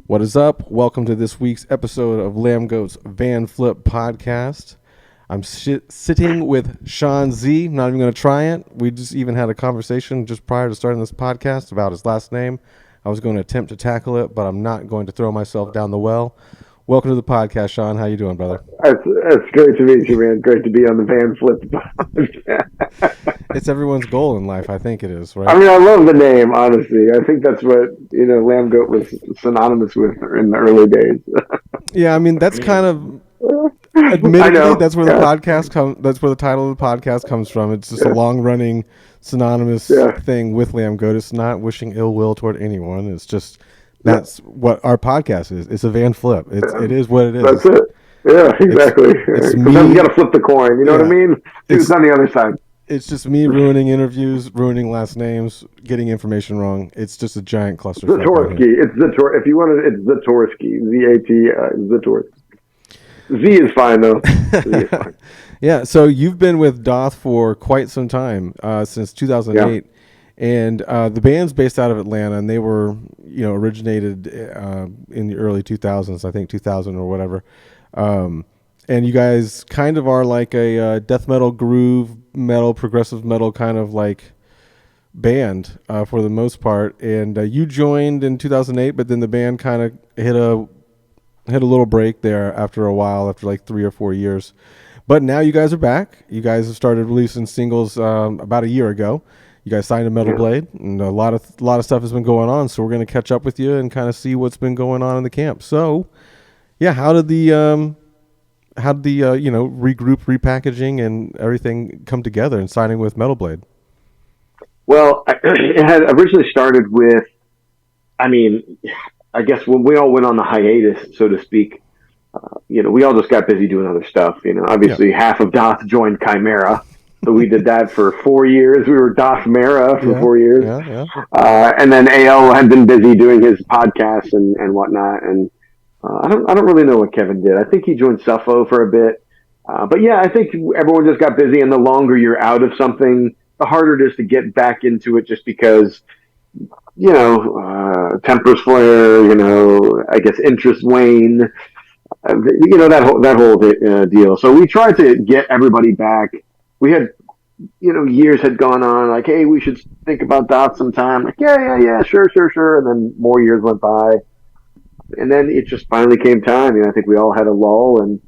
What is up? Welcome to this week's episode of Lambgoat's Vanflip podcast. I'm sitting with Sean Z. Not even going to try it. We just even had a conversation just prior to starting this podcast about his last name. I was going to attempt to tackle it, but I'm not going to throw myself down the well. Welcome to the podcast, Sean. How you doing, brother? It's great to meet you, man. Great to be on the Vanflip podcast. It's everyone's goal in life. I think it is, right? I mean, I love the name, honestly. I think that's what, Lambgoat was synonymous with in the early days. Yeah, I mean, that's kind of... Admittedly, that's where the podcast that's where the title of the podcast comes from. It's just a long-running synonymous thing with Lambgoat. It's not wishing ill will toward anyone. It's just that's what our podcast is. It's a Vanflip. It is what it is. That's it. Yeah, exactly. Sometimes you got to flip the coin. You know what I mean? It's on the other side. It's just me ruining interviews, ruining last names, getting information wrong. It's just a giant cluster. Zatorsky. It's Zatorsky. If you want it, it's Zatorsky. Z-A-T, Zatorsky. Z is fine, though. Z is fine. Yeah, so you've been with Daath for quite some time, since 2008. Yeah. And the band's based out of Atlanta, and they were, originated in the early 2000s, I think 2000 or whatever. And you guys kind of are like a death metal, groove metal, progressive metal kind of like band for the most part. And you joined in 2008, but then the band kind of hit a little break there after a while, after like 3 or 4 years. But now you guys are back. You guys have started releasing singles about a year ago. You guys signed to Metal Blade, and a lot of stuff has been going on. So we're going to catch up with you and kind of see what's been going on in the camp. So, yeah, how did the regroup, repackaging, and everything come together and signing with Metal Blade? Well, it had originally started with, I guess when we all went on the hiatus, so to speak, we all just got busy doing other stuff. Obviously half of Daath joined Chimera. So we did that for 4 years. We were Daath Mera for 4 years. And then AL had been busy doing his podcast and whatnot. And I don't really know what Kevin did. I think he joined Suffo for a bit. But yeah, I think everyone just got busy. And the longer you're out of something, the harder it is to get back into it just because, tempers flare, I guess interests wane, that whole deal. So we tried to get everybody back. We had, years had gone on, like, hey, we should think about Daath sometime. Like, yeah, sure. And then more years went by. And then it just finally came time. I think we all had a lull, and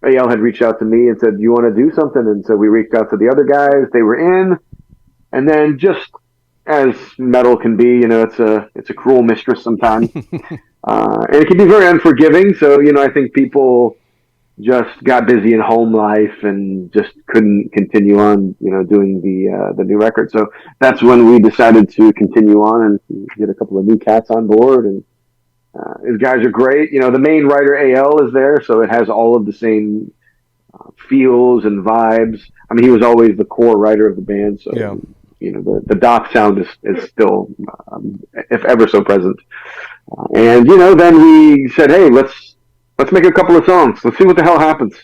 AL had reached out to me and said, do you want to do something? And so we reached out to the other guys. They were in. And then just as metal can be, it's a cruel mistress sometimes. And it can be very unforgiving. So, I think people just got busy in home life and just couldn't continue on, doing the new record. So that's when we decided to continue on and get a couple of new cats on board. And his guys are great. The main writer AL is there, so it has all of the same feels and vibes. I mean, he was always the core writer of the band, so the Daath sound is still, if ever so present. And then we said, hey, let's make a couple of songs. Let's see what the hell happens.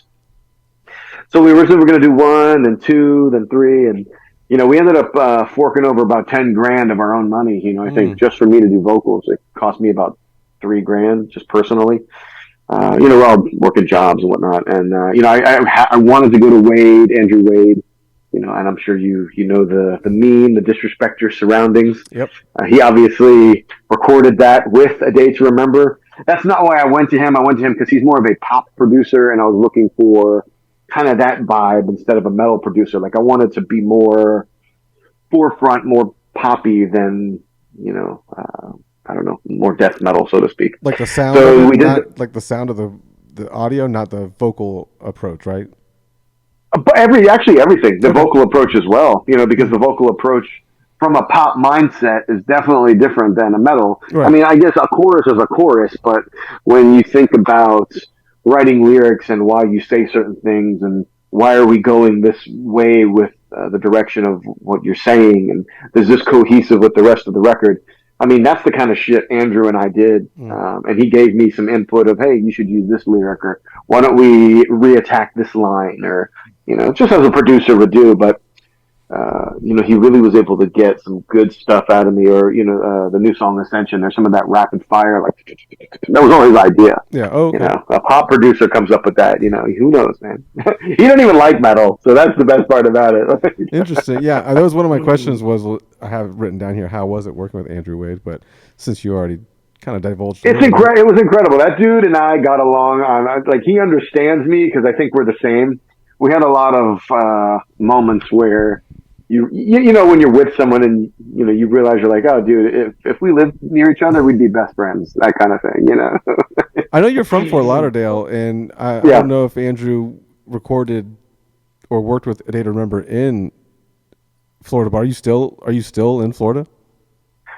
So we originally were going to do 1, then 2, then 3, and we ended up forking over about $10,000 of our own money. I think just for me to do vocals, it cost me about $3,000 just personally. We're all working jobs and whatnot, and I wanted to go to Andrew Wade. And I'm sure you know the meme, the disrespect your surroundings. Yep. He obviously recorded that with A Day to Remember. That's not why I went to him. I went to him because he's more of a pop producer, and I was looking for kind of that vibe instead of a metal producer. Like I wanted to be more forefront, more poppy than, I don't know, more death metal, so to speak. Like the sound of it, like the sound of the audio, not the vocal approach, right? But everything, the vocal approach as well, because the vocal approach from a pop mindset is definitely different than a metal. Right. I mean, I guess a chorus is a chorus, but when you think about writing lyrics and why you say certain things and why are we going this way with the direction of what you're saying, and is this cohesive with the rest of the record? I mean, that's the kind of shit Andrew and I did. And he gave me some input of, hey, you should use this lyric, or why don't we reattack this line, or, just as a producer would do. But he really was able to get some good stuff out of me. Or the new song Ascension. There's some of that rapid fire, like that was all his idea. Yeah. Oh, okay. A pop producer comes up with that. Who knows, man? He don't even like metal, so that's the best part about it. Interesting. Yeah, that was one of my questions. I have written down here, how was it working with Andrew Wade? But since you already kind of divulged, It was incredible. That dude and I got along. Like he understands me because I think we're the same. We had a lot of moments where when you're with someone and you realize you're like, oh, dude, if we lived near each other, we'd be best friends. That kind of thing. I know you're from Fort Lauderdale, and I don't know if Andrew recorded or worked with A Day to Remember in Florida. But are you still in Florida?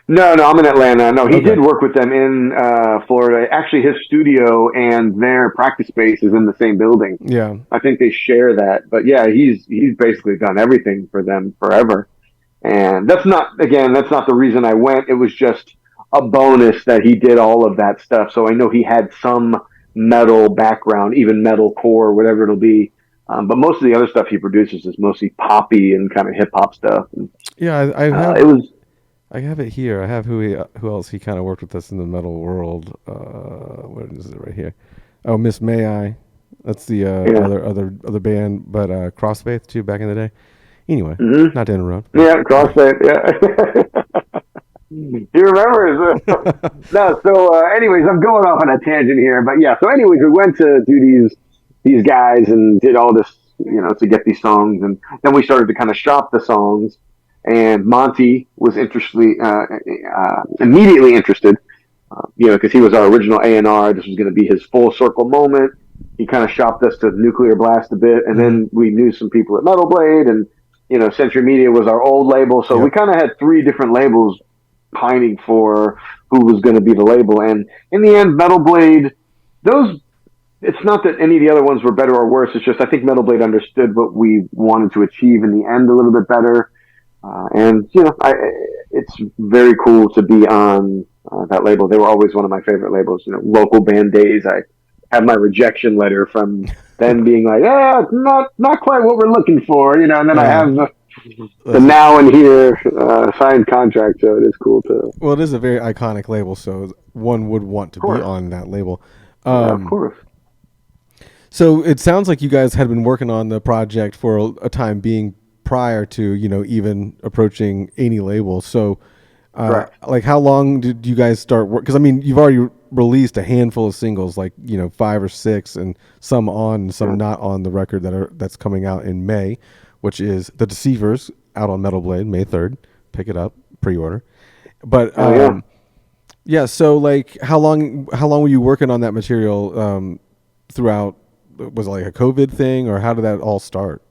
No, I'm in Atlanta. No, he did work with them in Florida. Actually, his studio and their practice space is in the same building. Yeah, I think they share that. But yeah, he's basically done everything for them forever. And that's not the reason I went. It was just a bonus that he did all of that stuff. So I know he had some metal background, even metal core, whatever it'll be. But most of the other stuff he produces is mostly poppy and kind of hip hop stuff. And, yeah, I have. It was. I have it here. I have who else he kind of worked with us in the metal world. What is it right here? Oh, Miss May I. That's the other band, but Crossfaith too back in the day. Anyway, not to interrupt. Yeah, Crossfaith. Yeah. He remembers. No, so anyways, I'm going off on a tangent here, but yeah. So anyways, we went to do these guys and did all this, to get these songs, and then we started to kind of shop the songs. And Monty was immediately interested, because he was our original A&R. This was going to be his full circle moment. He kind of shopped us to Nuclear Blast a bit, and then we knew some people at Metal Blade, and Century Media was our old label, so we kind of had three different labels pining for who was going to be the label. And in the end, Metal Blade, it's not that any of the other ones were better or worse. It's just I think Metal Blade understood what we wanted to achieve in the end a little bit better. And it's very cool to be on that label. They were always one of my favorite labels. Local band days. I have my rejection letter from them being like, not quite what we're looking for, and then I have the now and here signed contract. So it is cool too. Well, it is a very iconic label, so one would want to be on that label. Of course. So it sounds like you guys had been working on the project for a time being, prior to even approaching any label. So like how long did you guys start work? Because you've already released a handful of singles, like 5 or 6, and some on and some not on the record that's coming out in May, which is The Deceivers, out on Metal Blade May 3rd. Pick it up, pre-order. But so like how long were you working on that material throughout? Was it like a COVID thing, or how did that all start?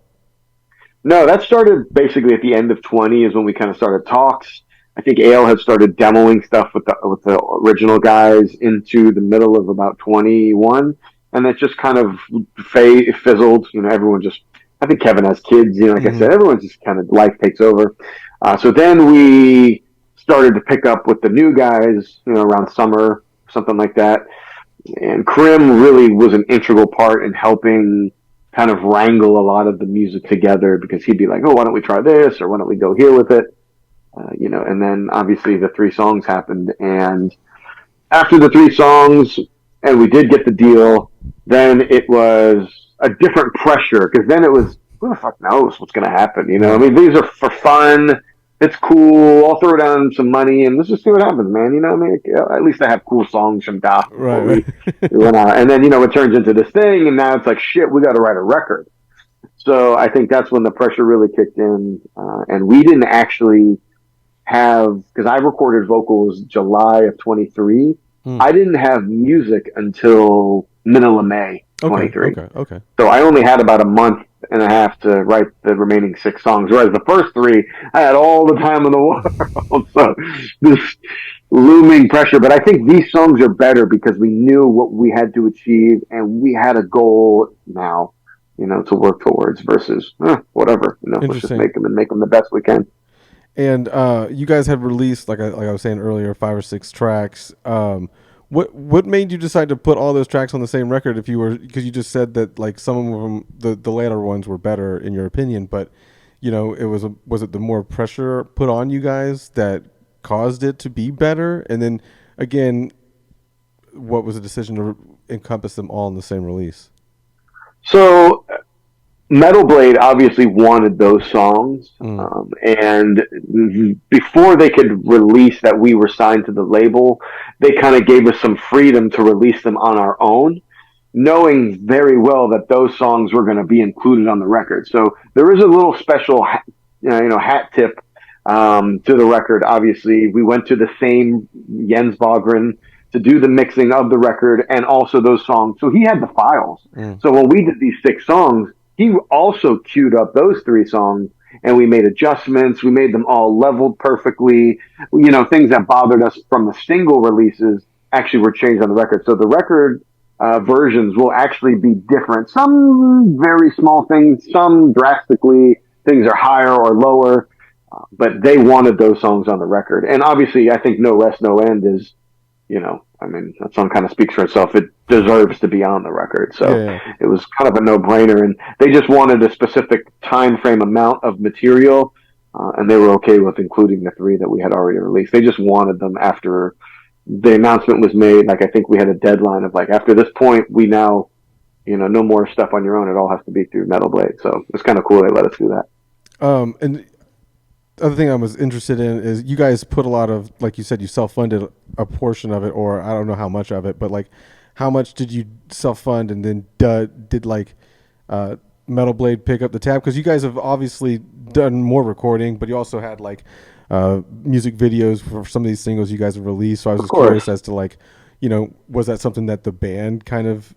No, that started basically at the end of 20 is when we kind of started talks. I think Ale had started demoing stuff with the original guys into the middle of about 21, and it just kind of fizzled. Everyone just. I think Kevin has kids. Like I said, everyone just kind of life takes over. So then we started to pick up with the new guys, around summer, something like that. And Krim really was an integral part in helping kind of wrangle a lot of the music together, because he'd be like, oh, why don't we try this, or why don't we go here with it, and then obviously the 3 songs happened, and after the 3 songs and we did get the deal, then it was a different pressure, because then it was, who the fuck knows what's going to happen, these are for fun, it's cool, I'll throw down some money and let's just see what happens, man. At least I have cool songs from Daath. Right. We went out. And then, it turns into this thing, and now it's like, shit, we got to write a record. So I think that's when the pressure really kicked in. And we didn't actually have, because I recorded vocals July of 23. I didn't have music until middle of May 23. Okay. So I only had about a month and a half to write the remaining 6 songs, whereas the first 3 I had all the time in the world. So this looming pressure, but I think these songs are better because we knew what we had to achieve, and we had a goal now, to work towards, versus whatever, let's just make them the best we can. And you guys had released, like I was saying earlier, 5 or 6 tracks. What made you decide to put all those tracks on the same record? Because you just said that like some of them, the later ones were better in your opinion, but was it the more pressure put on you guys that caused it to be better? And then again, what was the decision to encompass them all in the same release? So Metal Blade obviously wanted those songs, Mm. and before they could release that we were signed to the label, they kind of gave us some freedom to release them on our own, knowing very well that those songs were going to be included on the record. So there is a little special, hat tip to the record. Obviously, we went to the same Jens Bogren to do the mixing of the record and also those songs. So he had the files. Mm. So when we did these 6 songs, he also queued up those 3 songs, and we made adjustments. We made them all leveled perfectly. Things that bothered us from the single releases actually were changed on the record. So the record versions will actually be different. Some very small things, some drastically things are higher or lower, but they wanted those songs on the record. And obviously, I think No Rest, No End is, that song kind of speaks for itself. It deserves to be on the record. So Yeah. it was kind of a no-brainer. And they just wanted a specific time frame amount of material, and they were okay with including the 3 that we had already released. They just wanted them after the announcement was made. Like, I think we had a deadline of, like, after this point, we now, no more stuff on your own. It all has to be through Metal Blade. So it's kind of cool they let us do that. And the other thing I was interested in is you guys put a lot of, like you said, you self-funded a portion of it, or I don't know how much of it, but like, how much did you self-fund, and then did like Metal Blade pick up the tab? Because you guys have obviously done more recording, but you also had like music videos for some of these singles you guys have released. So I was just curious as to, like, was that something that the band kind of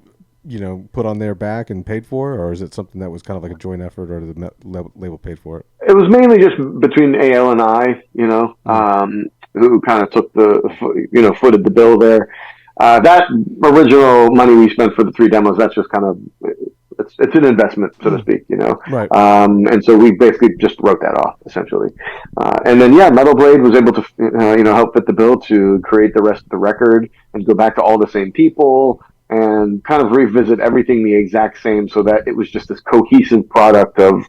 put on their back and paid for, or is it something that was kind of like a joint effort, or the label paid for it? It was mainly just between AL and I, who kind of took footed the bill there. That original money we spent for the 3 demos, that's just kind of, it's an investment, so to speak, Right. And so we basically just wrote that off, essentially. And then, Metal Blade was able to, help fit the bill to create the rest of the record and go back to all the same people and kind of revisit everything the exact same, so that it was just this cohesive product of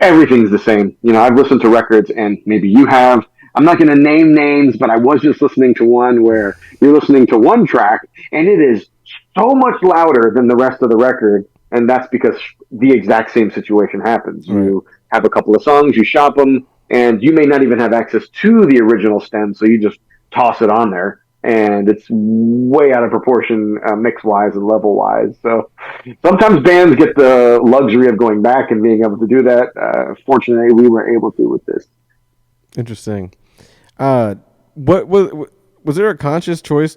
everything's the same. I've listened to records, and maybe you have. I'm not going to name names, but I was just listening to one where you're listening to one track and it is so much louder than the rest of the record. And that's because the exact same situation happens. Right. You have a couple of songs, you shop them, and you may not even have access to the original stem. So you just toss it on there, and it's way out of proportion, mix-wise and level-wise. So sometimes bands get the luxury of going back and being able to do that. Fortunately, we were able to with this. Interesting. What was there a conscious choice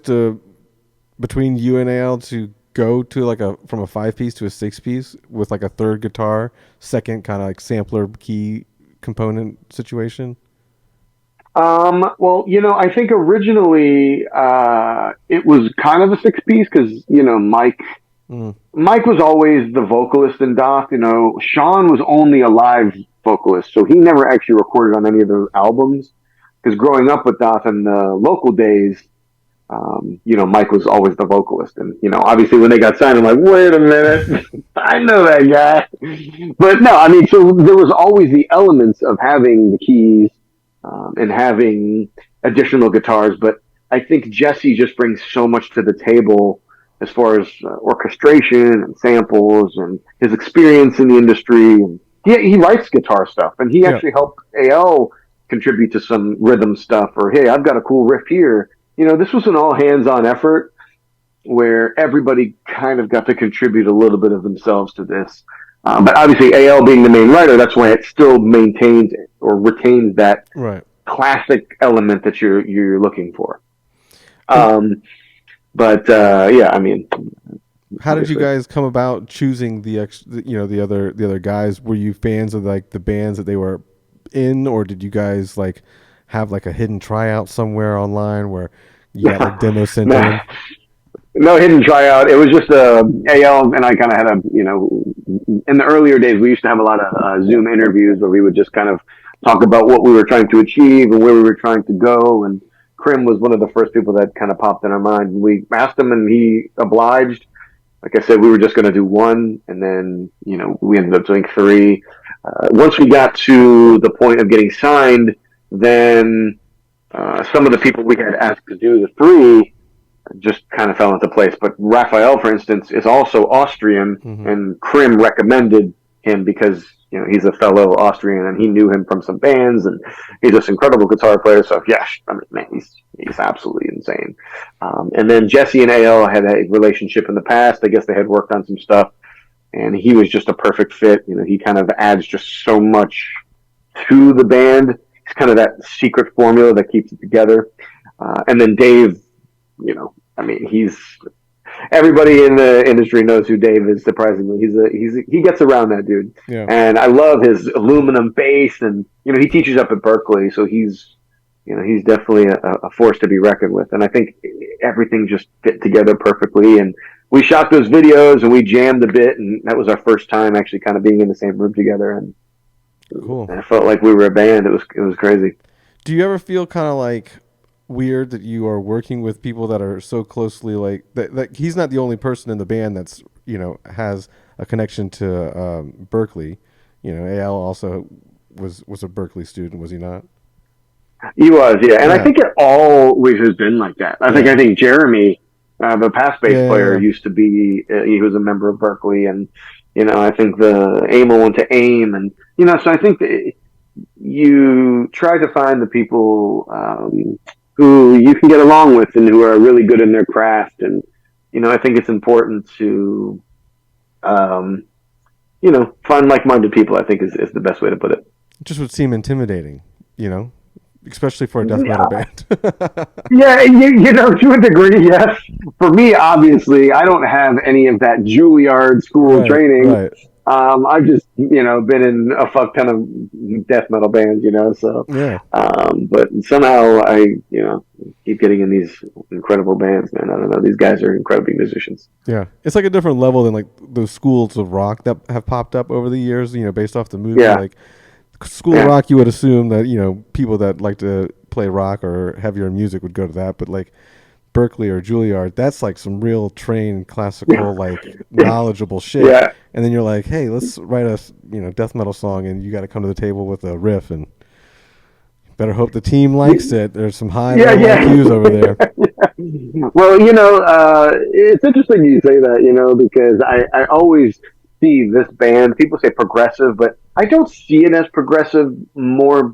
between you and AL to go to like from a 5-piece to a 6-piece with like a third guitar, second kind of like sampler key component situation? Well, I think originally it was kind of a 6-piece because Mike was always the vocalist in Daath. Sean was only a live vocalist, so he never actually recorded on any of the albums. Because growing up with Daath in the local days, Mike was always the vocalist. And, obviously when they got signed, I'm like, wait a minute, I know that guy. But no, so there was always the elements of having the keys and having additional guitars. But I think Jesse just brings so much to the table as far as orchestration and samples and his experience in the industry. And he writes guitar stuff, and he actually helped AL contribute to some rhythm stuff, or, hey, I've got a cool riff here. This was an all hands-on effort where everybody kind of got to contribute a little bit of themselves to this. But obviously, AL being the main writer, that's why it still maintains or retains that classic element that you're looking for. How did you guys come about choosing the other guys? Were you fans of like the bands that they were in, or did you guys like have like a hidden tryout somewhere online where you got like demos sent in? No hidden tryout. It was just AL and I kind of had in the earlier days, we used to have a lot of Zoom interviews where we would just kind of talk about what we were trying to achieve and where we were trying to go. And Krim was one of the first people that kind of popped in our mind. We asked him and he obliged. Like I said, we were just going to do one, and then, we ended up doing 3. Once we got to the point of getting signed, then some of the people we had asked to do the three just kind of fell into place. But Raphael, for instance, is also Austrian, and Krim recommended him because he's a fellow Austrian and he knew him from some bands, and he's this incredible guitar player. So yeah, I mean, man, he's absolutely insane. And then Jesse and AL had a relationship in the past. I guess they had worked on some stuff, and he was just a perfect fit. He kind of adds just so much to the band. He's kind of that secret formula that keeps it together. And then Dave, I mean, everybody in the industry knows who Dave is. Surprisingly, he gets around, that dude. Yeah. And I love his aluminum bass, and he teaches up at Berkeley, so he's definitely a force to be reckoned with. And I think everything just fit together perfectly. And we shot those videos and we jammed a bit, and that was our first time actually kind of being in the same room together. And cool. I felt like we were a band. It was crazy. Do you ever feel kind of like weird that you are working with people that are so closely like that he's not the only person in the band that's has a connection to Berkeley? Al also was a Berkeley student, was he not? He was, yeah. And I think it always has been like that. I think Jeremy, the past bass player, used to be, he was a member of Berkeley, and I think the Amel went to AIM, and so I think that you try to find the people who you can get along with and who are really good in their craft. And, I think it's important to, find like-minded people, I think is the best way to put it. It just would seem intimidating, especially for a death metal band. Yeah, to a degree, yes. For me, obviously, I don't have any of that Juilliard school training. Right. I've just, been in a fuck ton of death metal bands, so. Yeah. But somehow I, keep getting in these incredible bands, man. I don't know. These guys are incredible musicians. Yeah. It's like a different level than like those schools of rock that have popped up over the years, based off the movie. Yeah. Like School of Rock, you would assume that, people that like to play rock or heavier music would go to that. But like Berkeley or Juilliard, that's like some real trained classical, like knowledgeable shit. Yeah. And then you're like, hey, let's write a death metal song, and you got to come to the table with a riff, and better hope the team likes it. There's some high level IQs over there. Well, it's interesting you say that, because I always see this band, people say progressive, but I don't see it as progressive, more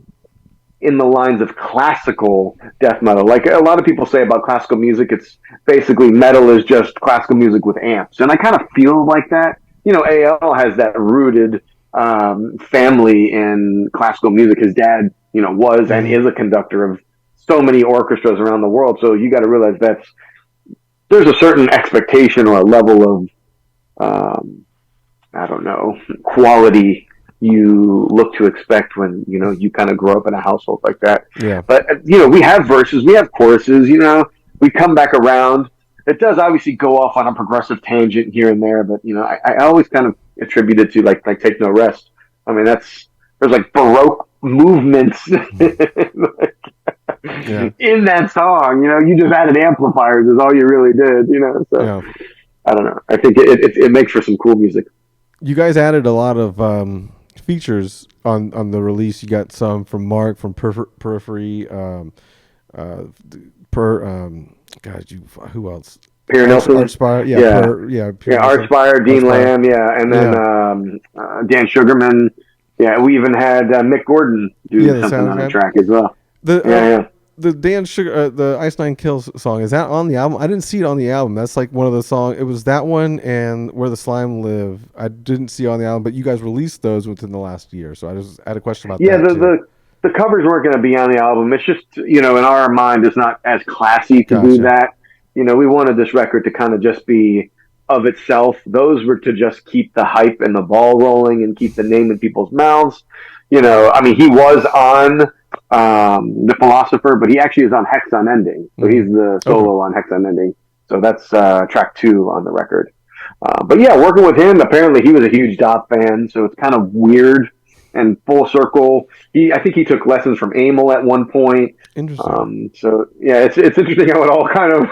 in the lines of classical death metal. Like a lot of people say about classical music, it's basically metal is just classical music with amps. And I kind of feel like that. AL has that rooted family in classical music. His dad, was and is a conductor of so many orchestras around the world. So you got to realize there's a certain expectation or a level of, I don't know, quality you look to expect when, you kind of grow up in a household like that. Yeah. But, we have verses, we have choruses, we come back around. It does obviously go off on a progressive tangent here and there, but, I always kind of attribute it to like Take No Rest. I mean, there's like Baroque movements in that song, you just added amplifiers is all you really did, so I don't know. I think it makes for some cool music. You guys added a lot of features on the release. You got some from Mark from Periphery, who else? Pierre Nelson, Archspire, Archspire, Dean Lamb, and then Dan Sugarman. Yeah, we even had Mick Gordon do something on the track as well. The Dan Sugar, the Ice Nine Kills song, is that on the album? I didn't see it on the album. That's like one of the songs. It was that one and Where the Slime Live. I didn't see on the album, but you guys released those within the last year. So I just had a question about that. Yeah, the covers weren't going to be on the album. It's just, in our mind, it's not as classy to do that. We wanted this record to kind of just be of itself. Those were to just keep the hype and the ball rolling and keep the name in people's mouths. He was on The Philosopher, but he actually is on Hex Unending. So he's the solo on Hex Unending. So that's track 2 on the record. But yeah, working with him, apparently he was a huge Daath fan, so it's kind of weird and full circle. I think he took lessons from Amel at one point. Interesting. So yeah, it's interesting how it all kind of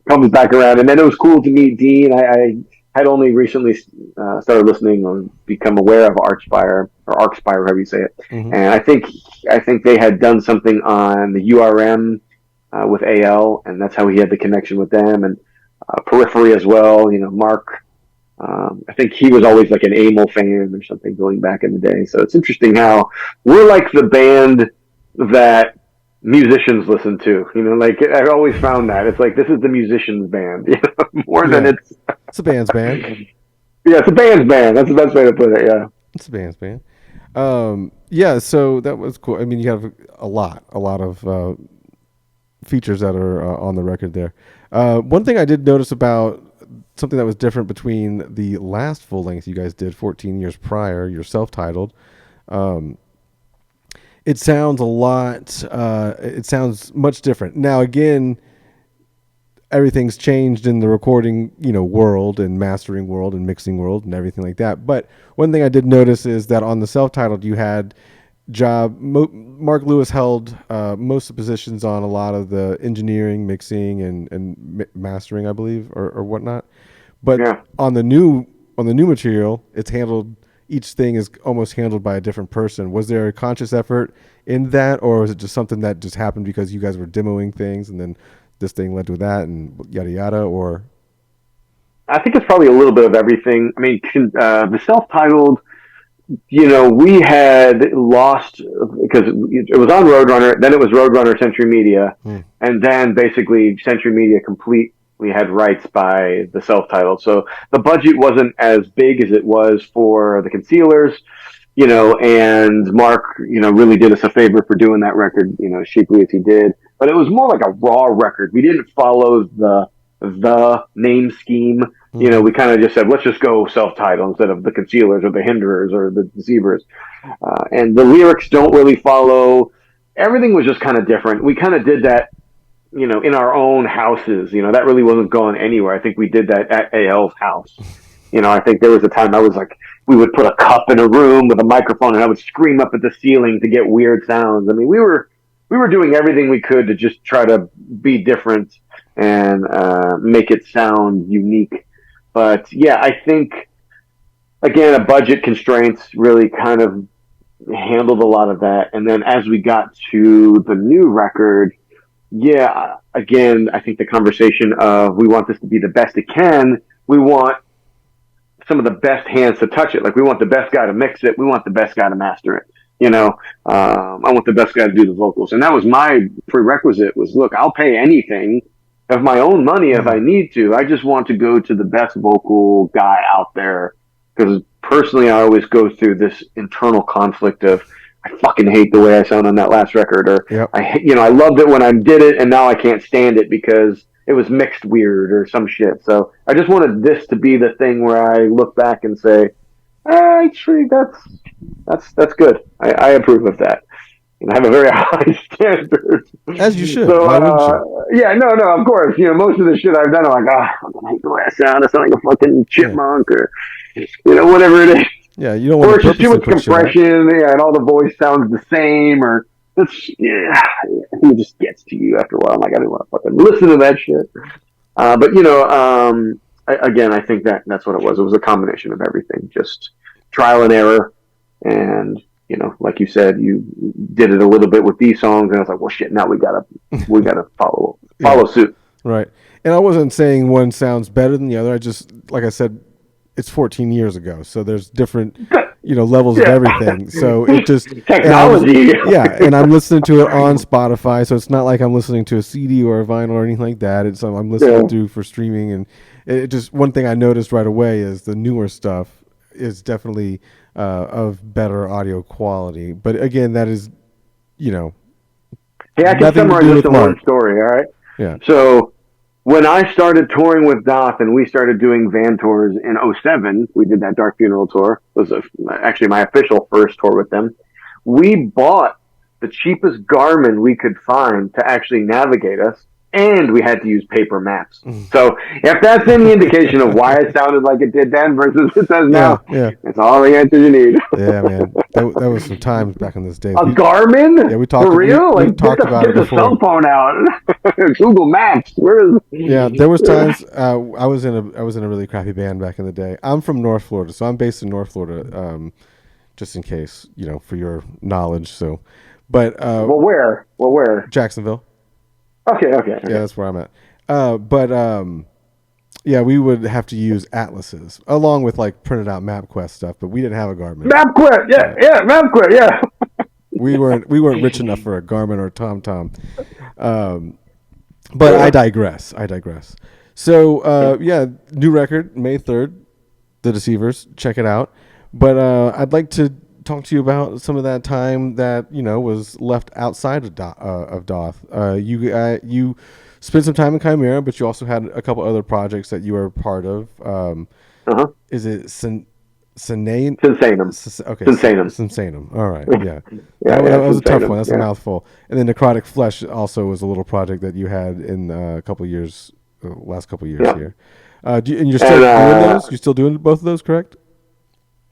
comes back around. And then it was cool to meet Dean. I had only recently started listening or become aware of Archspire or Archspire, however you say it. Mm-hmm. And I think they had done something on the URM with AL, and that's how he had the connection with them, and Periphery as well. You know, Mark. I think he was always like an Amel fan or something going back in the day. So it's interesting how we're like the band that musicians listen to. You know, like I've always found that it's like this is the musicians' band, you know, more than Yeah, it's a band's band. yeah, it's a band's band. That's the best way to put it. Yeah. It's a band's band. Yeah, so that was cool. I mean, you have a lot of features that are on the record there. One thing I did notice about something that was different between the last full length you guys did 14 years prior, your self-titled. Um, it sounds a lot. It sounds much different now. Again, everything's changed in the recording, world and mastering world and mixing world and everything like that. But one thing I did notice is that on the self-titled, you had Mark Lewis held most of the positions on a lot of the engineering, mixing, and mastering, I believe, or whatnot. But Yeah. on the new material, it's handled. Each thing is almost handled by a different person. Was there a conscious effort in that, or was it just something that just happened because you guys were demoing things and then this thing led to that and yada yada? Or I think it's probably a little bit of everything. I mean, the self-titled, you know, we had lost because it was on Roadrunner, then it was Roadrunner Century Media, and then basically Century Media complete. We had rights by the self-titled, so the budget wasn't as big as it was for the Concealers, you know. And Mark, you know, really did us a favor for doing that record, you know, cheaply as he did. But it was more like a raw record. We didn't follow the name scheme. You know, we kind of just said, let's just go self-titled instead of the Concealers or the Hinderers or the Deceivers. And the lyrics don't really follow. Everything was just kind of different. We kind of did that, you know, in our own houses. You know, that really wasn't going anywhere. I think we did that at AL's house. You know, I think there was a time I was like, we would put a cup in a room with a microphone and I would scream up at the ceiling to get weird sounds. I mean, we were doing everything we could to just try to be different and make it sound unique. But yeah, I think again, a budget constraints really kind of handled a lot of that. And then as we got to the new record, yeah, again, I think the conversation of we want this to be the best it can. We want some of the best hands to touch it. Like we want the best guy to mix it. We want the best guy to master it. You know, I want the best guy to do the vocals. And that was my prerequisite was, look, I'll pay anything of my own money if I need to. I just want to go to the best vocal guy out there. Because personally, I always go through this internal conflict of, I fucking hate the way I sound on that last record, or yep. I loved it when I did it, and now I can't stand it because it was mixed weird or some shit. So I just wanted this to be the thing where I look back and say, actually, that's good. I approve of that. And I have a very high standard. As you should. So, Why wouldn't you? yeah, no, of course. You know, most of the shit I've done, I'm like, I hate the way I sound. I sound like a fucking chipmunk, or whatever it is. Yeah, you don't want or to it's just too much compression, and all the voice sounds the same, or it just gets to you after a while. I'm like, I don't want to fucking listen to that shit. But again, I think that's what it was. It was a combination of everything, just trial and error, and like you said, you did it a little bit with these songs, and I was like, well, shit, now we gotta follow suit. Right. And I wasn't saying one sounds better than the other. I just, like I said, it's 14 years ago, so there's different, levels of everything. So it just technology. And I'm listening to it on Spotify, so it's not like I'm listening to a CD or a vinyl or anything like that. It's I'm listening to for streaming, and it just one thing I noticed right away is the newer stuff is definitely of better audio quality. But again, that is, Hey, I can summarize this in one story. All right. Yeah. So when I started touring with Daath and we started doing van tours in 2007, we did that Dark Funeral tour. It was actually my official first tour with them. We bought the cheapest Garmin we could find to actually navigate us. and we had to use paper maps. So if that's any indication of why it sounded like it did then versus it does now, that's all the answers you need. Yeah, man, that was some times back in those days. A Garmin? Yeah, we talked. For real? We talked about it before. Get the cell phone out. Google Maps. Where is? Yeah, there was times I was in a really crappy band back in the day. I'm from North Florida, so I'm based in North Florida. Just in case, for your knowledge. So, but well, where? Jacksonville. Okay. Yeah, that's where I'm at. Yeah, we would have to use atlases along with like printed out MapQuest stuff, but we didn't have a Garmin. MapQuest, yeah, MapQuest, yeah. we weren't rich enough for a Garmin or a TomTom. But I digress. So yeah, new record May 3rd, The Deceivers. Check it out. But I'd like to talk to you about some of that time that was left outside of Daath. You spent some time in Chimera, but you also had a couple other projects that you were part of. Is it Cinsanum? Okay, Cinsanum. All right, yeah. That was a tough one. That's a mouthful. And then Necrotic Flesh also was a little project that you had in last couple years here. And you're still doing those? You're still doing both of those, correct?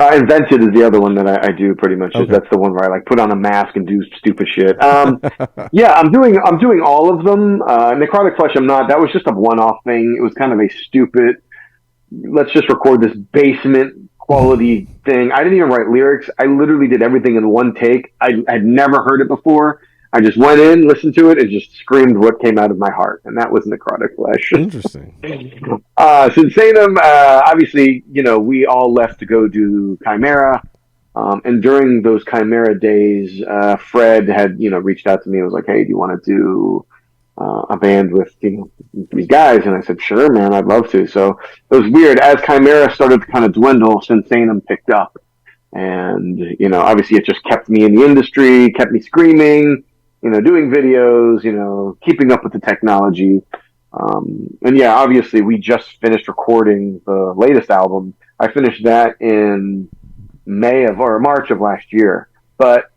Invented is the other one that I do pretty much. Okay. That's the one where I like put on a mask and do stupid shit. Yeah, I'm doing all of them. Necrotic Flesh, I'm not. That was just a one-off thing. It was kind of a stupid, let's just record this basement quality thing. I didn't even write lyrics. I literally did everything in one take. I'd never heard it before. I just went in, listened to it, and just screamed what came out of my heart, and that was Necrotic Flesh. Interesting. Cinsanum, obviously, we all left to go do Chimera, and during those Chimera days, Fred had, reached out to me and was like, "Hey, do you want to do a band with, these guys?" And I said, "Sure, man, I'd love to." So it was weird. As Chimera started to kind of dwindle, Cinsanum picked up, and obviously, it just kept me in the industry, kept me screaming. Doing videos, keeping up with the technology. And yeah, obviously we just finished recording the latest album. I finished that in March of last year. But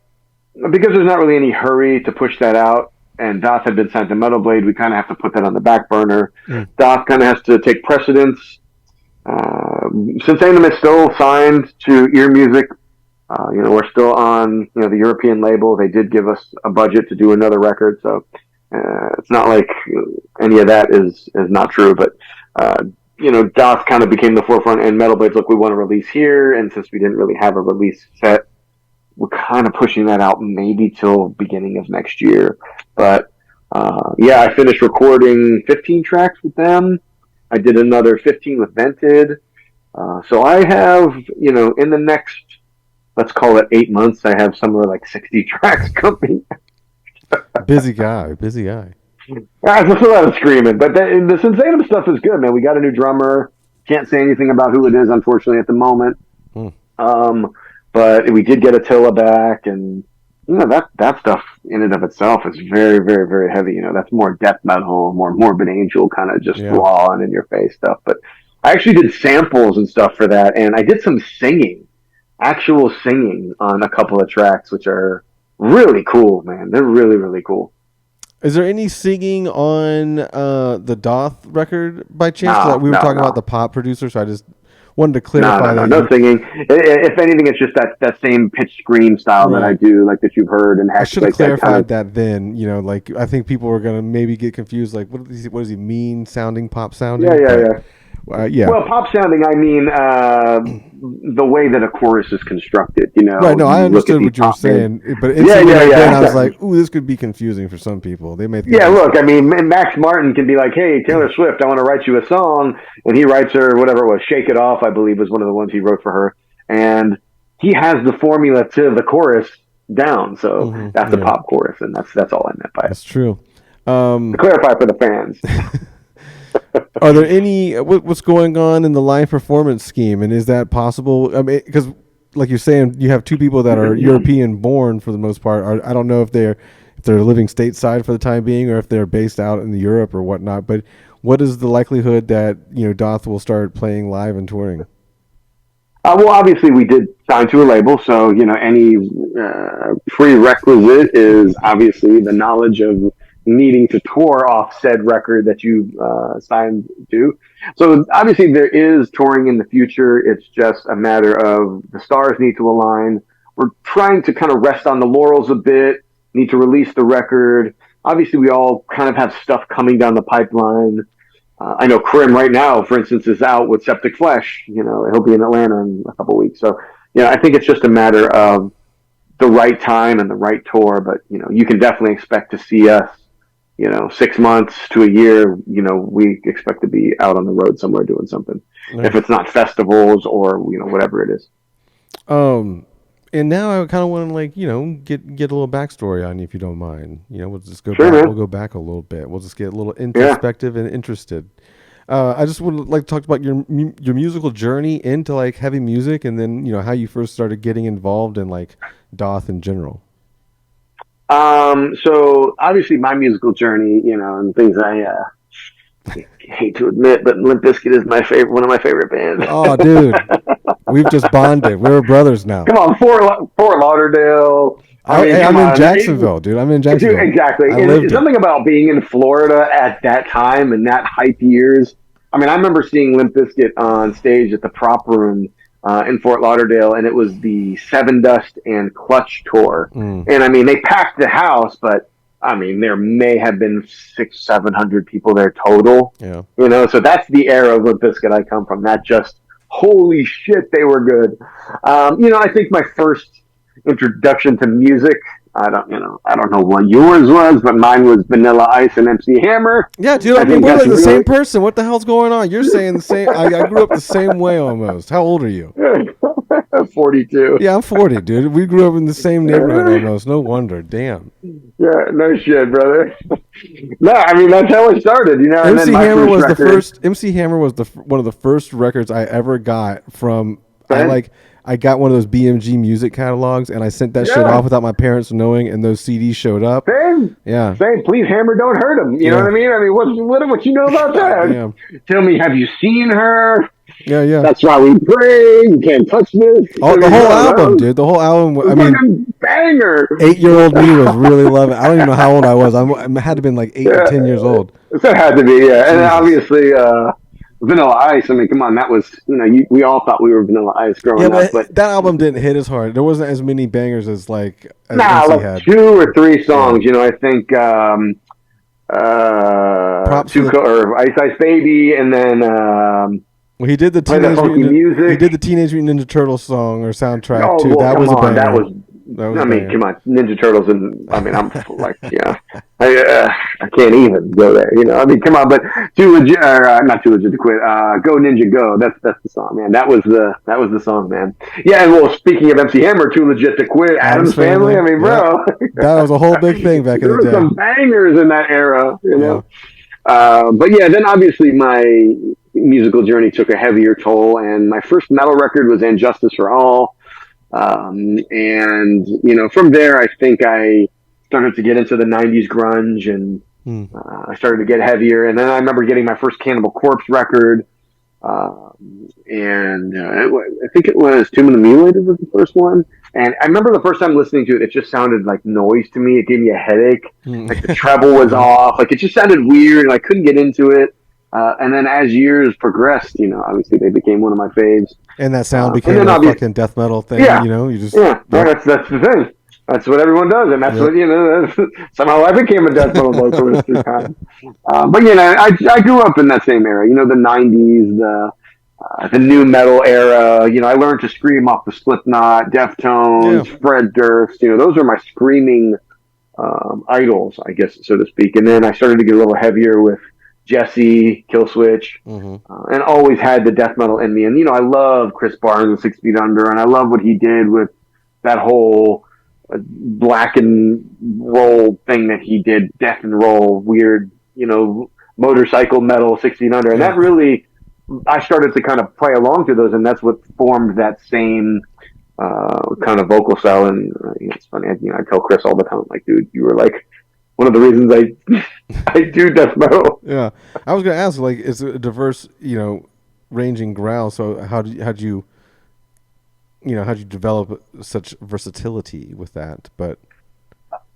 because there's not really any hurry to push that out, and Daath had been signed to Metal Blade, we kind of have to put that on the back burner. Daath kind of has to take precedence. Cinsanum is still signed to Ear Music. We're still on, the European label. They did give us a budget to do another record, so it's not like any of that is not true. But Daath kind of became the forefront, and Metal Blades, look, we want to release here, and since we didn't really have a release set, we're kind of pushing that out maybe till beginning of next year. But I finished recording 15 tracks with them. I did another 15 with Vented. So I have, in the next, let's call it 8 months, I have somewhere like 60 tracks coming. Busy guy. That's a lot of screaming. But the Cinsanum stuff is good, man. We got a new drummer. Can't say anything about who it is, unfortunately, at the moment. But we did get Attila back, and that stuff in and of itself is very, very, very heavy. That's more death metal, more Morbid Angel, kind of just raw and in your face stuff. But I actually did samples and stuff for that, and I did some actual singing on a couple of tracks, which are really cool, man. They're really, really cool. Is there any singing on the Daath record by chance? We were talking about the pop producer, so I just wanted to clarify that. No singing. If anything, it's just that same pitch scream style that I do, like that you've heard. And I should have clarified that then. I think people were going to maybe get confused. Like, what does he mean? Pop sounding? Yeah. Well, pop sounding, I mean, the way that a chorus is constructed, Right, no, I understood what you were saying, but I was like, ooh, this could be confusing for some people. They may think look, I mean, Max Martin can be like, hey, Taylor Swift, I want to write you a song, and he writes her whatever it was, Shake It Off, I believe was one of the ones he wrote for her, and he has the formula to the chorus down, so that's a pop chorus, and that's all I meant by it. That's true. To clarify for the fans. Are there any what's going on in the live performance scheme, and is that possible? I mean, because like you're saying, you have two people that are European born for the most part. I don't know if they're living stateside for the time being, or if they're based out in Europe or whatnot. But what is the likelihood that Daath will start playing live and touring? Well, obviously we did sign to a label, so any prerequisite is obviously the knowledge of needing to tour off said record that you signed to. So obviously there is touring in the future. It's just a matter of the stars need to align. We're trying to kind of rest on the laurels a bit, need to release the record. Obviously we all kind of have stuff coming down the pipeline. I know Krim right now, for instance, is out with Septic Flesh. He'll be in Atlanta in a couple of weeks. So, I think it's just a matter of the right time and the right tour. But, you can definitely expect to see us, 6 months to a year. We expect to be out on the road somewhere doing something. Nice. If it's not festivals or, whatever it is. And now I kind of want to get a little backstory on you, if you don't mind. We'll just go sure, back. Man. We'll go back a little bit. We'll just get a little introspective and interested. I just would like to talk about your musical journey into heavy music, and then how you first started getting involved in Daath in general. So obviously my musical journey, and things I hate to admit, but Limp Bizkit is one of my favorite bands. Oh, dude, we've just bonded. We're brothers now. Come on, Fort Lauderdale. I'm in Jacksonville, dude. I'm in Jacksonville. Dude, exactly. And something about being in Florida at that time and that hype years. I remember seeing Limp Bizkit on stage at the Prop Room in Fort Lauderdale, and it was the Seven Dust and Clutch tour. And they packed the house, but there may have been 600-700 people there total. Yeah. So that's the era of Limp Bizkit I come from. That just, holy shit, they were good. I think my first introduction to music, I don't know what yours was, but mine was Vanilla Ice and MC Hammer. Yeah, dude, we're like the same person. What the hell's going on? You're saying the same. I grew up the same way almost. How old are you? 42. Yeah, I'm 40, dude. We grew up in the same neighborhood almost. No wonder. Damn. Yeah, no shit, brother. No, that's how it started, MC Hammer was the first. MC Hammer was one of the first records I ever got from. I got one of those BMG music catalogs, and I sent that shit off without my parents knowing, and those CDs showed up. Same. Yeah. Same. Please, Hammer, don't hurt him. You know what I mean? What you know about that? Damn. Tell me, have you seen her? Yeah. That's why we pray. You can't touch this. Oh, the whole album, dude. The whole album. Banger. 8-year-old me was really loving it. I don't even know how old I was. I had to have been 8 to 10 years old. That had to be, yeah. And obviously, Vanilla Ice. Come on, that was we all thought we were Vanilla Ice growing up, but that album didn't hit as hard. There wasn't as many bangers as MC had. 2 or 3 songs. I think Ice Ice Baby, and then well, he did the Teenage Mutant Ninja Turtles song or soundtrack too. That was a banger. That was come on, Ninja Turtles, and I'm I can't even go there. Come on, but Too Legit, not Too Legit to Quit. Go Ninja Go. That's the song, man. That was the song, man. Yeah, and well, speaking of MC Hammer, Too Legit to Quit, Addams Family. Bro, that was a whole big thing back in the day. There were some bangers in that era, But yeah, then obviously my musical journey took a heavier toll, and my first metal record was And Justice for All. And from there, I think I started to get into the 90s grunge, and I started to get heavier. And then I remember getting my first Cannibal Corpse record. And I think it was Tomb of the Mutilated was the first one. And I remember the first time listening to it, it just sounded like noise to me. It gave me a headache. The treble was off. It just sounded weird, and I couldn't get into it. And then as years progressed, obviously they became one of my faves. And that sound became a fucking death metal thing. Yeah. You just that's the thing. That's what everyone does, and that's what somehow I became a death metal vocalist through time. But I grew up in that same era. The 90s, the new metal era. I learned to scream off the Slipknot, Deftones, Fred Durst. Those are my screaming idols, I guess, so to speak. And then I started to get a little heavier with Jesse, Killswitch, and always had the death metal in me. And I love Chris Barnes and 6 Feet Under, and I love what he did with that whole black and roll thing that he did, death and roll, weird, motorcycle metal, 6 Feet Under, and that really, I started to kind of play along to those, and that's what formed that same kind of vocal style. And it's funny, I tell Chris all the time, dude, you were one of the reasons I do death metal. Yeah, I was gonna ask, it's a diverse, ranging growl. So how'd you develop such versatility with that? But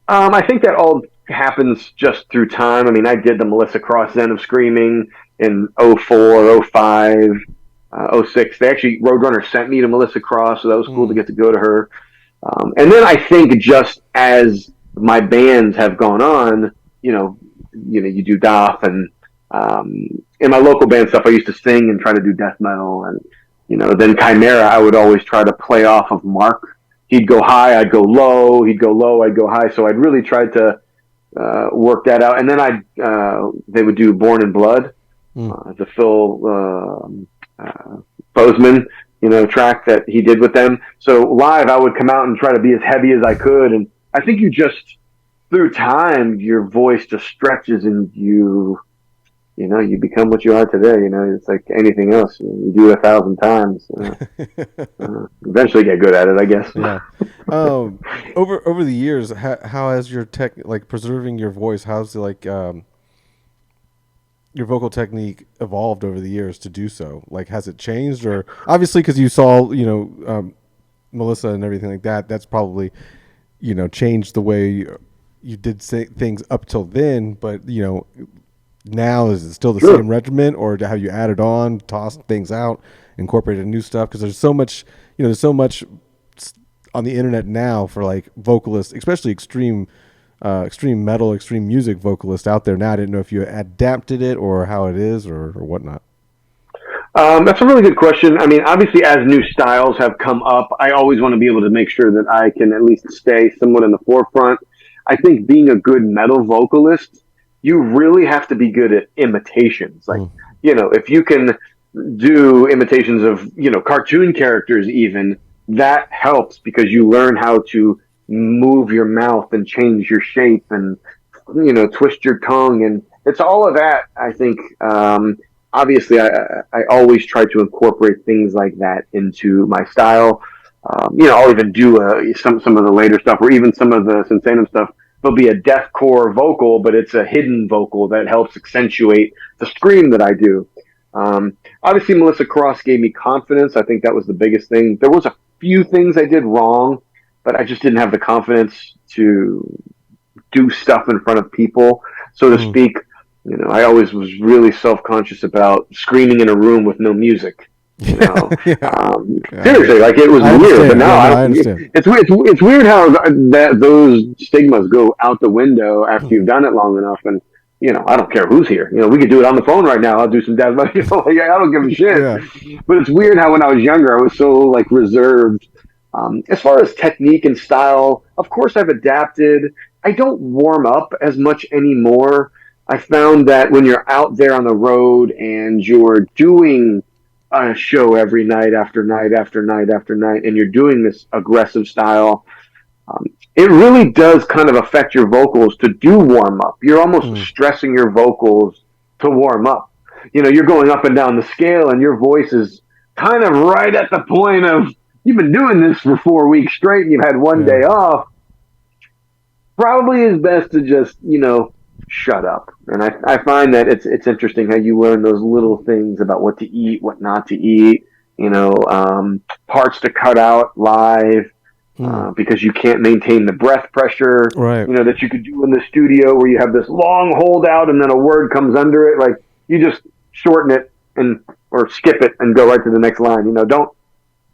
I think that all happens just through time. I mean, I did the Melissa Cross Zen of Screaming in '04, '05, '06. They actually, Roadrunner sent me to Melissa Cross, so that was cool to get to go to her. And then I think just as my bands have gone on, you do Daath and in my local band stuff, I used to sing and try to do death metal, and then Chimera, I would always try to play off of Mark. He'd go high, I'd go low. He'd go low, I'd go high. So I'd really tried to work that out. And then they would do Born in Blood, the Phil Bozeman, track that he did with them. So live, I would come out and try to be as heavy as I could. And I think through time, your voice just stretches and you become what you are today. It's like anything else. You do it 1,000 times. Eventually get good at it, I guess. Yeah. Over the years, how has your preserving your voice? How's your vocal technique evolved over the years to do so? Like, has it changed? Or obviously, because you saw, Melissa and everything like that, that's probably, changed the way you did things up till then. But now is it still the same regiment, or have you added on, tossed things out, incorporated new stuff? Because there's so much, on the internet now for like vocalists, especially extreme metal, extreme music vocalists out there now. I didn't know if you adapted it or how it is or whatnot. That's a really good question. I mean, obviously, as new styles have come up, I always want to be able to make sure that I can at least stay somewhat in the forefront. I think being a good metal vocalist, you really have to be good at imitations. Like, if you can do imitations of, cartoon characters even, that helps because you learn how to move your mouth and change your shape and, twist your tongue. And it's all of that, I think. Obviously, I always try to incorporate things like that into my style. I'll even do some of the later stuff, or even some of the Sensanum stuff. There'll be a deathcore vocal, but it's a hidden vocal that helps accentuate the scream that I do. Obviously, Melissa Cross gave me confidence. I think that was the biggest thing. There was a few things I did wrong, but I just didn't have the confidence to do stuff in front of people, so to speak. I always was really self-conscious about screaming in a room with no music. Seriously, like it was weird. But now I understand. It's weird how those stigmas go out the window after you've done it long enough. And I don't care who's here. We could do it on the phone right now. I'll do some death metal. I don't give a shit. Yeah. But it's weird how when I was younger, I was so like reserved. As far as technique and style, of course, I've adapted. I don't warm up as much anymore. I found that when you're out there on the road and you're doing a show every night after night after night after night, and you're doing this aggressive style, it really does kind of affect your vocals to do warm up. You're almost stressing your vocals to warm up. You're going up and down the scale, and your voice is kind of right at the point of, you've been doing this for 4 weeks straight, and you've had one day off. Probably is best to just, shut up. And I find that it's interesting how you learn those little things about what to eat, what not to eat, parts to cut out live, because you can't maintain the breath pressure, that you could do in the studio where you have this long holdout and then a word comes under it. Like, you just shorten it or skip it and go right to the next line.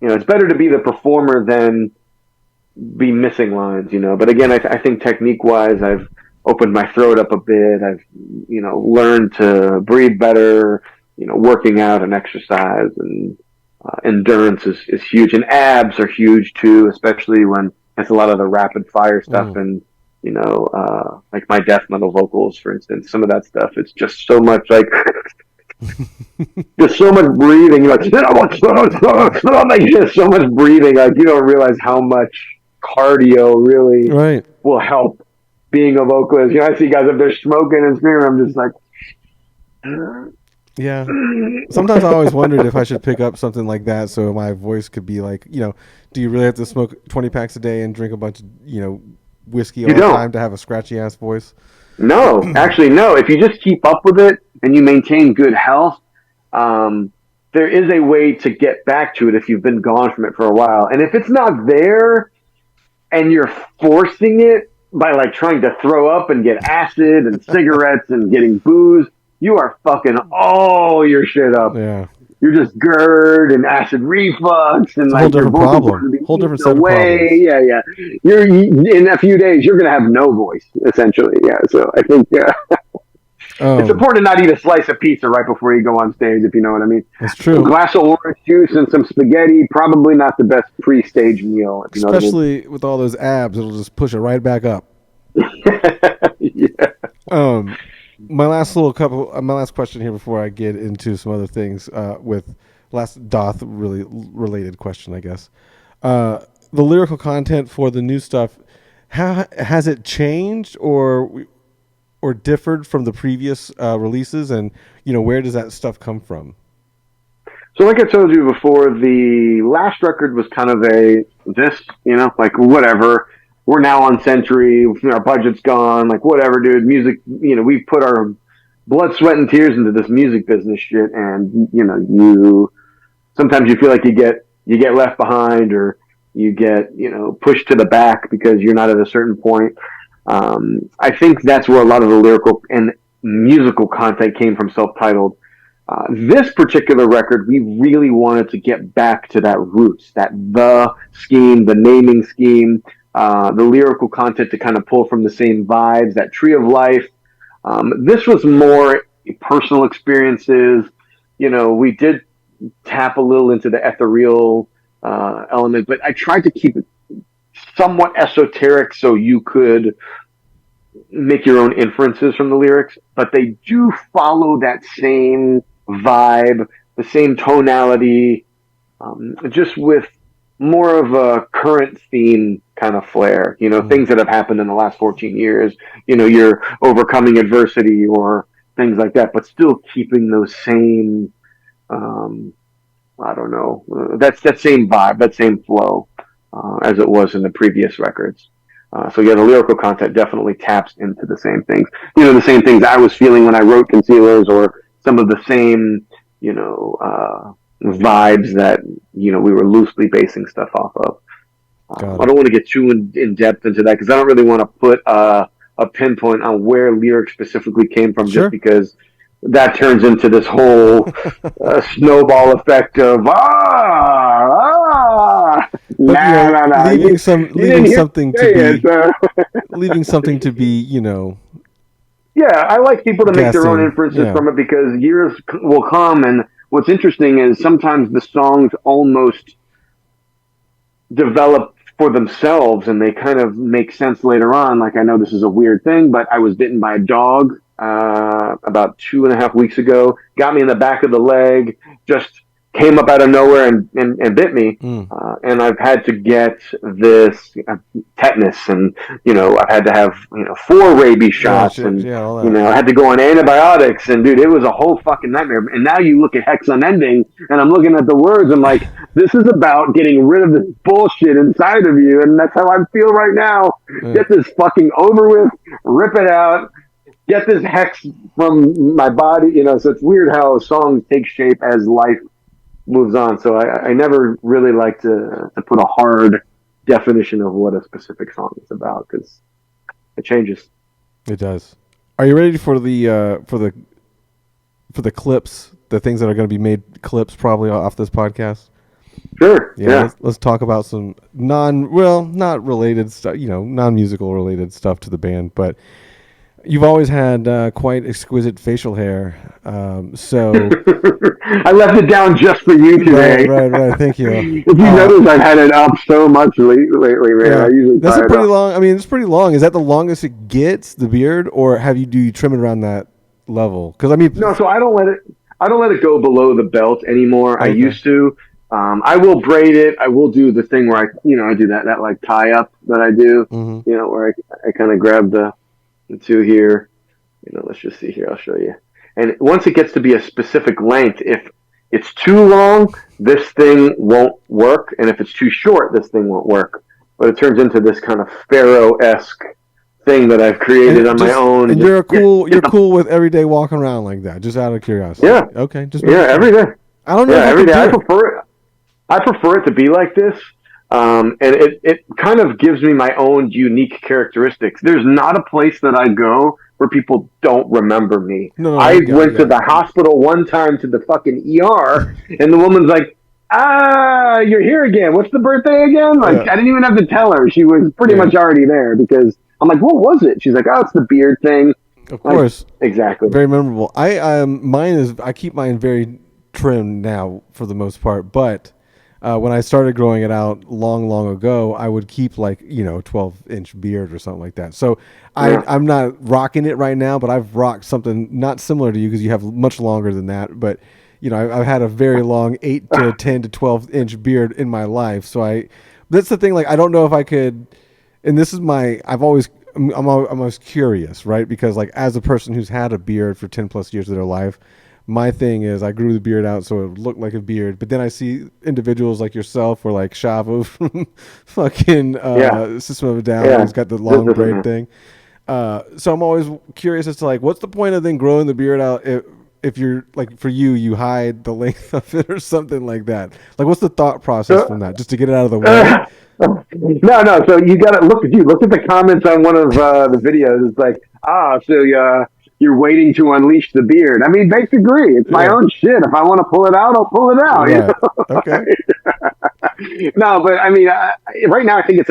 It's better to be the performer than be missing lines, But again, I think technique wise, I've opened my throat up a bit. I've, learned to breathe better, working out and exercise, and endurance is huge. And abs are huge too, especially when it's a lot of the rapid fire stuff. And, like my death metal vocals, for instance, some of that stuff, it's just so much like, there's so much breathing. You're like, like just so much breathing. Like, you don't realize how much cardio really will help being a vocalist. I see guys up there smoking and screaming. I'm just like, yeah. Sometimes I always wondered if I should pick up something like that so my voice could be like, do you really have to smoke 20 packs a day and drink a bunch of, whiskey all the time to have a scratchy ass voice? No, actually, no. If you just keep up with it and you maintain good health, there is a way to get back to it if you've been gone from it for a while. And if it's not there and you're forcing it, by like trying to throw up and get acid and cigarettes and getting booze, you are fucking all your shit up. Yeah. You're just GERD and acid reflux and It's a like whole different problem. Whole different set of problems. Yeah. You're in a few days. You're gonna have no voice essentially. Yeah. So I think it's important to not eat a slice of pizza right before you go on stage, if you know what I mean. That's true. A glass of orange juice and some spaghetti, probably not the best pre-stage meal. If you know Especially what I mean. with all those abs, it'll just push it right back up. Yeah. My last question here before I get into some other things with last Daath really related question, I guess. The lyrical content for the new stuff, has it changed or differed from the previous releases, and where does that stuff come from? So like I told you before, the last record was kind of like whatever. We're now on Century. Our budget's gone. Like whatever, dude. Music. We've put our blood, sweat, and tears into this music business shit, and you sometimes you feel like you get left behind, or you get pushed to the back because you're not at a certain point. I think that's where a lot of the lyrical and musical content came from. Self-titled. This particular record, we really wanted to get back to that roots, the scheme, the naming scheme. The lyrical content to kind of pull from the same vibes, that Tree of Life. This was more personal experiences. We did tap a little into the ethereal element, but I tried to keep it somewhat esoteric so you could make your own inferences from the lyrics, but they do follow that same vibe, the same tonality, just with more of a current theme kind of flair, things that have happened in the last 14 years, you're overcoming adversity or things like that, but still keeping those same, I don't know, that same vibe, that same flow, as it was in the previous records. So yeah, the lyrical content definitely taps into the same things, the same things I was feeling when I wrote Concealers, or some of the same, vibes that we were loosely basing stuff off of. I don't want to get too in depth into that because I don't really want to put a pinpoint on where lyrics specifically came from, Sure. just because that turns into this whole snowball effect of leaving something to be Yeah, I like people to make their own guessing. inferences Yeah. from it, because years will come, and what's interesting is sometimes the songs almost develop for themselves and they kind of make sense later on. Like, I know this is a weird thing, but I was bitten by a dog about 2.5 weeks ago, got me in the back of the leg, just came up out of nowhere and bit me. And I've had to get this tetanus, and I've had to have 4 rabies shots, and I had to go on antibiotics, and dude, it was a whole fucking nightmare. And now you look at Hex Unending, and I'm looking at the words, I'm like, this is about getting rid of this bullshit inside of you, and that's how I feel right now. Get this fucking over with, rip it out, get this hex from my body. So it's weird how songs take shape as life moves on. So I never really like to put a hard definition of what a specific song is about, because it changes. It does. Are you ready for the clips, the things that are going to be made clips probably off this podcast? Sure. Yeah. Let's talk about some not related stuff, non-musical related stuff to the band, but you've always had quite exquisite facial hair. So I left it down just for you today. Right. Thank you. If you notice, I've had it up so much lately, man. Yeah. I usually that's a pretty long. I mean, it's pretty long. Is that the longest it gets, the beard, or do you trim it around that level? Because no. So I don't let it go below the belt anymore. Okay. I used to. I will braid it. I will do the thing where I do that like tie up that I do. Mm-hmm. Where I kind of grab the two here. Let's just see here. I'll show you. And once it gets to be a specific length, if it's too long, this thing won't work, and if it's too short, this thing won't work. But it turns into this kind of pharaoh-esque thing that I've created on my own. And you're cool with every day walking around like that, just out of curiosity. Yeah. Okay. Every day. I don't know. Yeah, every day. I prefer it to be like this. And it kind of gives me my own unique characteristics. There's not a place that I go where people don't remember me. No, I went to yeah. the hospital one time to the fucking ER, and the woman's like, you're here again. What's the birthday again? Like, Yeah. I didn't even have to tell her. She was pretty much already there because I'm like, what was it? She's like, oh, it's the beard thing. Of course. Exactly. Very memorable. I keep mine very trimmed now for the most part, but when I started growing it out long ago, I would keep 12-inch beard or something like that. So I'm not rocking it right now, but I've rocked something not similar to you because you have much longer than that. But I've had a very long 8 to 10 to 12-inch beard in my life. So that's the thing. Like, I don't know if I could, and this is I'm always curious, right? Because as a person who's had a beard for 10 plus years of their life, my thing is I grew the beard out so it would look like a beard. But then I see individuals like yourself or like Shavo from fucking System of a Down, who's got the long braid thing. So I'm always curious as to what's the point of then growing the beard out if you're for you hide the length of it or something like that. What's the thought process from that? Just to get it out of the way? No. So you got to look at the comments on one of the videos. It's like, so you're waiting to unleash the beard. I mean, basic agree. It's my own shit. If I want to pull it out, I'll pull it out. Right. Okay. No, but I mean, right now I think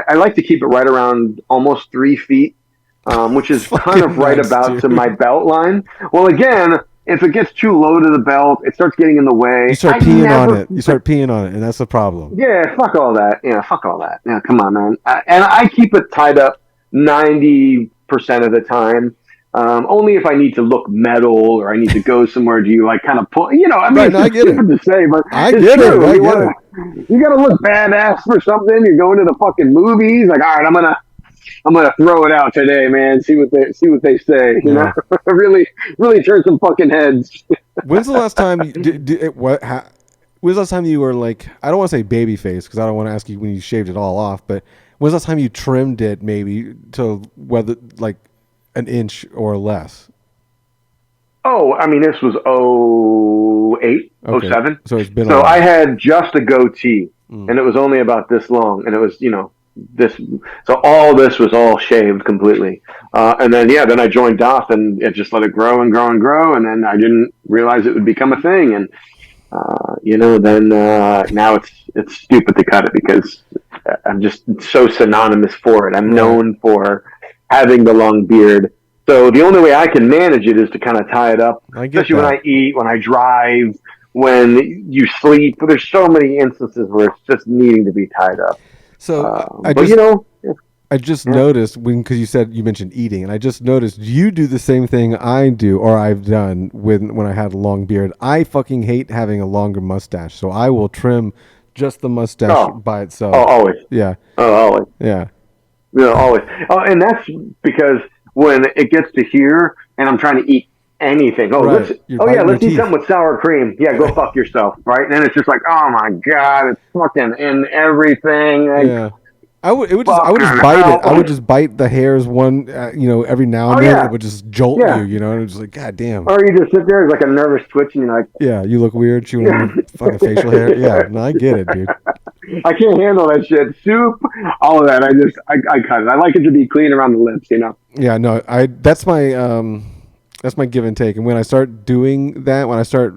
I like to keep it right around almost 3 feet, which is kind of right about to my belt line. Well, again, if it gets too low to the belt, it starts getting in the way. You start peeing on it, and that's the problem. Yeah, fuck all that. Yeah, come on, man. And I keep it tied up 90% of the time. Only if I need to look metal or I need to go somewhere. Do you kind of pull? I mean, right, it's stupid to say, but I get true. it. You got to look badass for something. You're going to the fucking movies. All right, I'm gonna throw it out today, man. See what they say. You know, really turn some fucking heads. When's the last time when's the last time you were I don't want to say baby face because I don't want to ask you when you shaved it all off, but when's the last time you trimmed it maybe to whether an inch or less? Oh, I mean, this was 08, 07. So it's been. So I had just a goatee, and it was only about this long, and it was this. So all this was all shaved completely, and then then I joined Daath, and it just let it grow and grow and grow, and then I didn't realize it would become a thing, and then now it's stupid to cut it because I'm just so synonymous for it. I'm known for having the long beard. So the only way I can manage it is to kind of tie it up, especially when I eat, when I drive, when you sleep. There's so many instances where it's just needing to be tied up. So I just noticed because you mentioned eating, and I just noticed you do the same thing I do or I've done when I had a long beard. I fucking hate having a longer mustache, so I will trim just the mustache by itself. Oh, always. Yeah. Oh, always. Yeah. Always. Oh, and that's because when it gets to here and I'm trying to eat anything. Let's eat something with sour cream. Yeah, go fuck yourself, right? And then it's just oh my god, it's fucking in everything. I would just bite it. I would just bite the hairs every now and then. It would just jolt you, and it's just god damn. Or you just sit there, it's a nervous twitch, and you're like, yeah, you look weird chewing on your fucking facial hair. Yeah, no, I get it, dude. I can't handle that shit. Soup, all of that. I cut it. I like it to be clean around the lips, Yeah, no, that's my give and take. And when I start doing that, when I start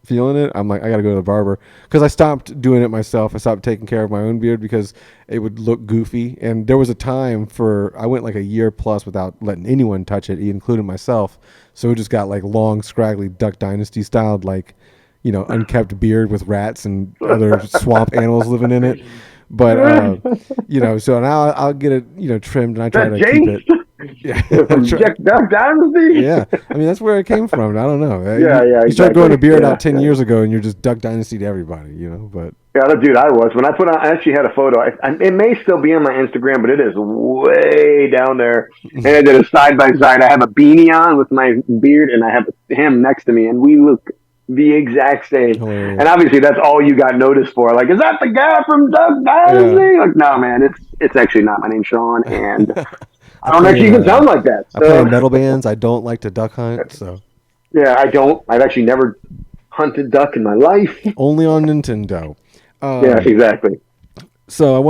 feeling it, I'm like, I gotta go to the barber because I stopped doing it myself. I stopped taking care of my own beard because it would look goofy. And there was a time I went a year plus without letting anyone touch it, including myself. So it just got long, scraggly Duck Dynasty styled, unkept beard with rats and other swamp animals living in it. But so now I'll get it trimmed, and I try to keep it. Yeah, Duck Dynasty. Yeah, I mean that's where it came from. I don't know. You start growing a beard out 10 years ago, and you're just Duck Dynasty to everybody, But dude, I was when I actually had a photo. It may still be on my Instagram, but it is way down there. And I did a side by side. I have a beanie on with my beard, and I have him next to me, and we look the exact same. Hilarious. And obviously, that's all you got noticed for. Is that the guy from Duck Dynasty? Yeah. No, man, it's actually not. My name's Sean, and I don't actually even sound like that. So. I play in metal bands. I don't like to duck hunt, so. Yeah, I don't. I've actually never hunted duck in my life. Only on Nintendo. Yeah, exactly. So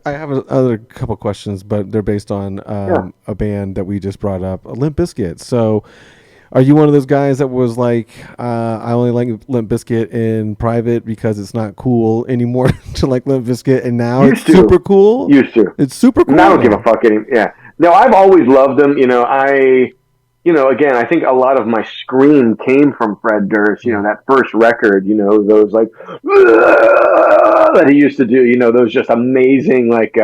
I have other couple questions, but they're based on a band that we just brought up, Limp Bizkit. So, are you one of those guys that was like, I only like Limp Bizkit in private because it's not cool anymore to like Limp Bizkit, and now it's super cool? Used to. It's super cool. And I don't give a fuck anymore. Yeah. No, I've always loved them. Again, I think a lot of my scream came from Fred Durst, that first record, those like, that he used to do, those just amazing, like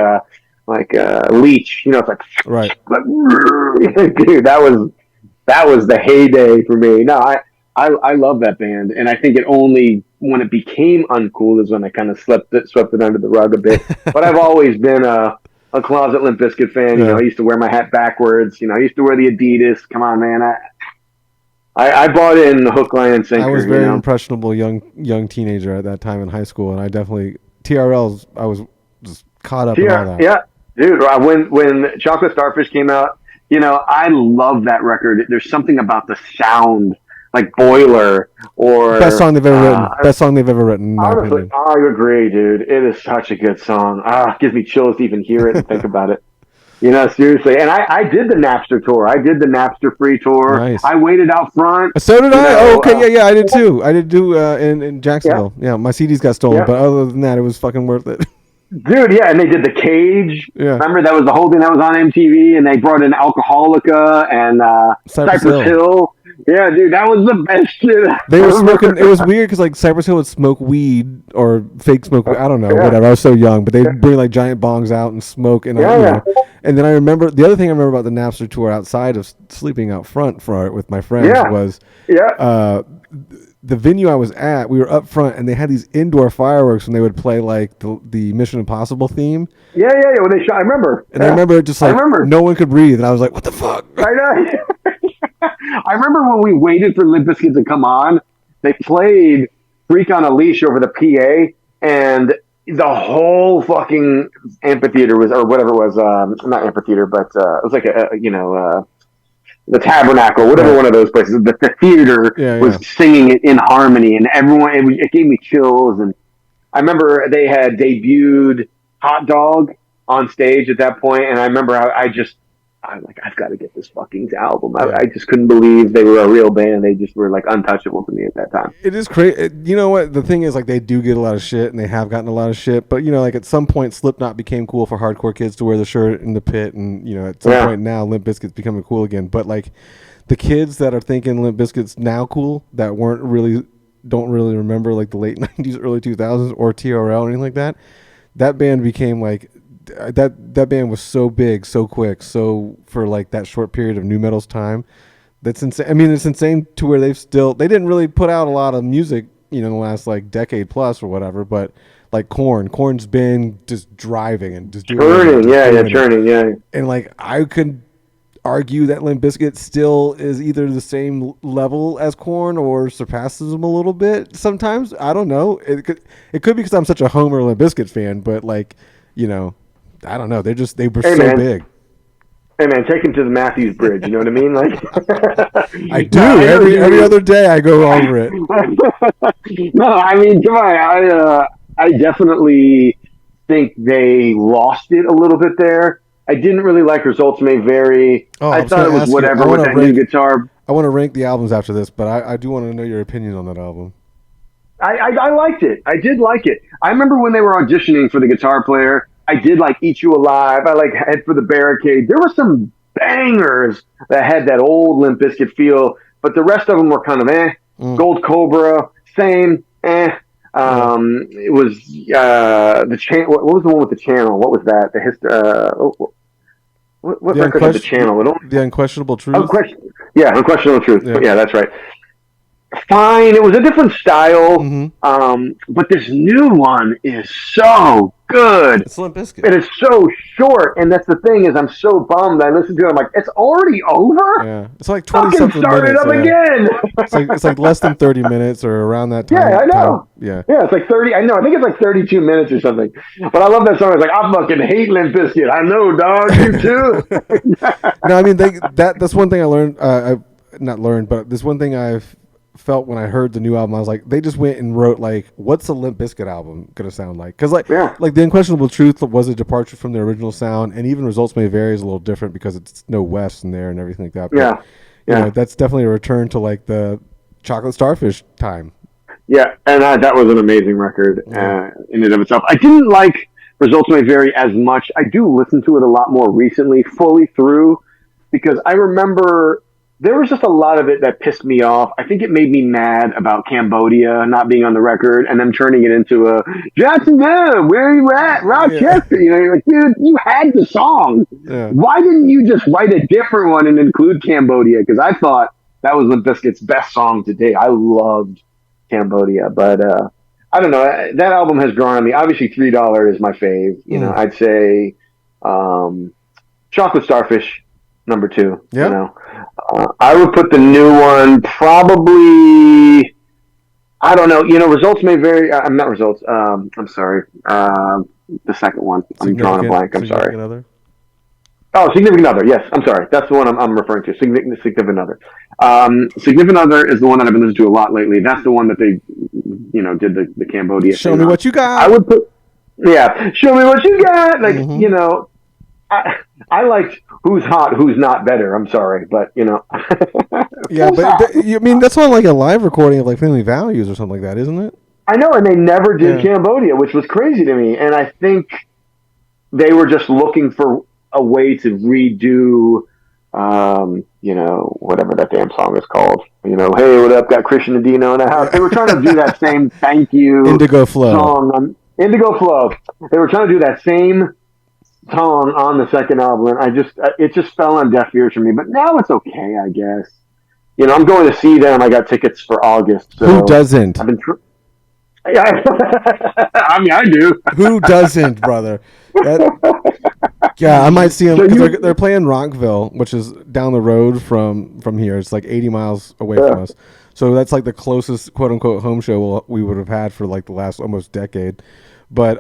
Leech, it's like, right. Dude, that was the heyday for me. No, I love that band. And I think it only, when it became uncool is when I kind of swept it under the rug a bit. But I've always been a closet Limp Bizkit fan. I used to wear my hat backwards. I used to wear the Adidas. Come on, man. I bought in hook, line, and sinker. I was very impressionable young teenager at that time in high school, and I definitely TRLs. I was just caught up in all that. Yeah, dude. When Chocolate Starfish came out, I love that record. There's something about the sound, like Boiler, or best song they've ever written. Best song they've ever written. In my opinion. I agree, dude. It is such a good song. It gives me chills to even hear it and think about it. Seriously. And I did the Napster tour. I did the Napster free tour. Nice. I waited out front. So did I. Yeah, I did too. I did do in Jacksonville. Yeah, my CDs got stolen, but other than that, it was fucking worth it. Dude, yeah, and they did The Cage. Yeah. Remember, that was the whole thing that was on MTV, and they brought in Alcoholica and Cypress Hill. Yeah, dude, that was the best shit. They were smoking. It was weird because like Cypress Hill would smoke weed or fake smoke. I don't know, whatever. I was so young, but they'd bring like giant bongs out and smoke. And and then I remember the other thing I remember about the Napster tour, outside of sleeping out front for it with my friends, was the venue I was at. We were up front, and they had these indoor fireworks, and they would play like the Mission Impossible theme. Yeah. When they shot, I remember. And I remember just like no one could breathe, and I was like, "What the fuck?" I know. I remember when we waited for Limp Bizkit to come on, they played Freak on a Leash over the PA, and the whole fucking amphitheater was, or whatever it was, not amphitheater, but it was like the Tabernacle, whatever one of those places. The theater was singing it in harmony, and everyone, it gave me chills. And I remember they had debuted Hot Dog on stage at that point, and I remember I'm like, I've got to get this fucking album. I just couldn't believe they were a real band. They just were like untouchable to me at that time. It is crazy. You know what? The thing is, like, they do get a lot of shit, and they have gotten a lot of shit. But like at some point, Slipknot became cool for hardcore kids to wear the shirt in the pit, and at some point now, Limp Bizkit's becoming cool again. But like the kids that are thinking Limp Bizkit's now cool, that don't really remember like the late '90s, early 2000s, or TRL or anything like that. That band became like. That band was so big, so quick, so for like that short period of nu metal's time, that's insane. I mean, it's insane to where they didn't really put out a lot of music, in the last like decade plus or whatever. But like Korn's been just driving and just doing churning. And like I could argue that Limp Bizkit still is either the same level as Korn or surpasses them a little bit. Sometimes I don't know. It could be because I'm such a homer Limp Bizkit fan, but like I don't know. They were so big. Hey man, take him to the Matthews Bridge. You know what I mean? Like I do. Every other day I go over it. No, I mean, come on. I definitely think they lost it a little bit there. I didn't really like Results May Vary. I thought it was whatever with that new guitar. I want to rank the albums after this, but I do want to know your opinion on that album. I liked it. I did like it. I remember when they were auditioning for the guitar player. I did like Eat You Alive. I like Head for the Barricade. There were some bangers that had that old Limp Bizkit feel, but the rest of them were kind of Gold Cobra, same, It was the channel. What was the one with the channel? What was that? What record had the channel? The Unquestionable Truth. Unquestionable Truth. Yeah, that's right. Fine. It was a different style, but this new one is so good. It's Limp Bizkit. It is so short, and that's the thing is I'm so bummed. I listened to it. I'm like, it's already over. Yeah, it's like 20-something minutes. Start it up again. It's like less than 30 minutes or around that time. Yeah, I know. Yeah, it's like 30. I know. I think it's like 32 minutes or something. But I love that song. It's like I fucking hate Limp Bizkit. I know, dog. You too. No, I mean that's one thing I learned. I've not learned, but this one thing I've felt when I heard the new album. I was like, they just went and wrote like, what's the Limp Bizkit album gonna sound like? Because like the Unquestionable Truth was a departure from the original sound, and even Results May Vary is a little different because it's no West in there and everything like that. But, you know, that's definitely a return to like the Chocolate Starfish time. Yeah, and that was an amazing record in and of itself. I didn't like Results May Vary as much. I do listen to it a lot more recently, fully through, because I remember there was just a lot of it that pissed me off. I think it made me mad about Cambodia not being on the record and them turning it into a Jacksonville, where are you at? Rochester. Yeah. You know, you're like, dude, you had the song. Yeah. Why didn't you just write a different one and include Cambodia? Because I thought that was Limp Bizkit's best song to date. I loved Cambodia, but I don't know. That album has grown on me. Obviously, $3 is my fave. You know, I'd say Chocolate Starfish, number 2. Yep. You know, I would put the new one probably. I don't know. You know, Results May Vary. I'm not Results. I'm sorry. The second one. I'm drawing a blank. I'm sorry. Other? Oh, Significant Other. Yes, I'm sorry. That's the one I'm referring to. Significant Other. Significant Other is the one that I've been listening to a lot lately. That's the one that they, you know, did the Cambodia. Show me what you got. I would put. Yeah, show me what you got. Like you know, I liked Who's Hot, Who's Not Better. I'm sorry, but you know. Yeah, but I mean that's on like a live recording of like Family Values or something like that, isn't it? I know, and they never did Cambodia, which was crazy to me. And I think they were just looking for a way to redo, you know, whatever that damn song is called. You know, hey, what up? Got Christian and Dino in the house. They were trying to do that same "Thank You" Indigo Flow song on Indigo Flow. They were trying to do that same song on the second album, and it just fell on deaf ears for me. But now it's okay, I guess. You know, I'm going to see them. I got tickets for August. So who doesn't? I've been. I mean, I do. Who doesn't, brother? Yeah, I might see them because they're playing Rockville, which is down the road from here. It's like 80 miles away from us. So that's like the closest quote unquote home show we would have had for like the last almost decade. But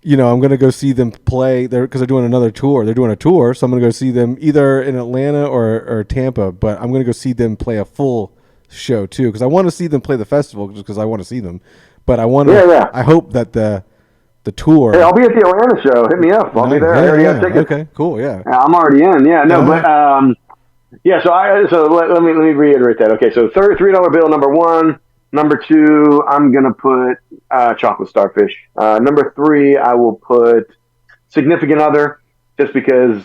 you know, I'm gonna go see them play there because they're doing another tour. They're doing a tour, so I'm gonna go see them either in Atlanta or Tampa. But I'm gonna go see them play a full show too because I want to see them play the festival just because I want to see them. But I want to. I hope that the tour. Hey, I'll be at the Atlanta show. Hit me up. I'll be there. I already have tickets. Okay, cool. Yeah, I'm already in. Yeah, no, but yeah. So let me reiterate that. Okay, so $3 bill number 1. Number 2, I'm gonna put Chocolate Starfish. Number 3, I will put Significant Other, just because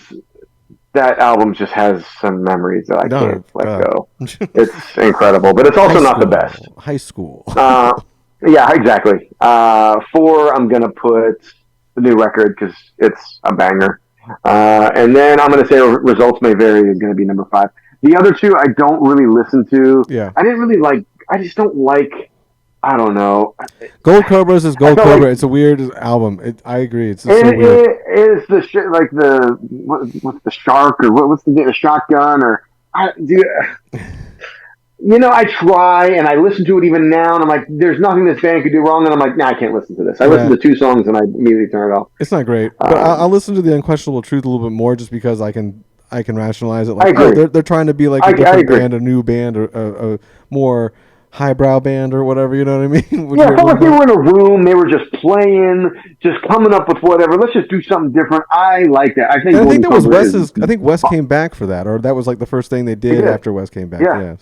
that album just has some memories that I can't let go. It's incredible, but it's also not the best. High school. Yeah, exactly. 4, I'm gonna put the new record because it's a banger. And then I'm gonna say Results May Vary is gonna be number 5. The other 2 I don't really listen to. Yeah, I didn't really like. I just don't like. I don't know. Gold Cobras is Gold Cobra. Like, it's a weird album. I agree. It's so weird. It is the shit like the what's the shark or what's the shotgun or you know, I try and I listen to it even now and I'm like, there's nothing this band could do wrong, and I'm like, nah, I can't listen to this. I listen to 2 songs and I immediately turn it off. It's not great, but I'll listen to the Unquestionable Truth a little bit more just because I can rationalize it. Like, they're trying to be like a different band, a new band, or a more highbrow band or whatever, you know what I mean? Yeah, I felt like they were in a room, they were just playing, just coming up with whatever. Let's just do something different. I like that. I think that was Wes's. I think Wes came back for that, or that was like the first thing they did after Wes came back. Yeah,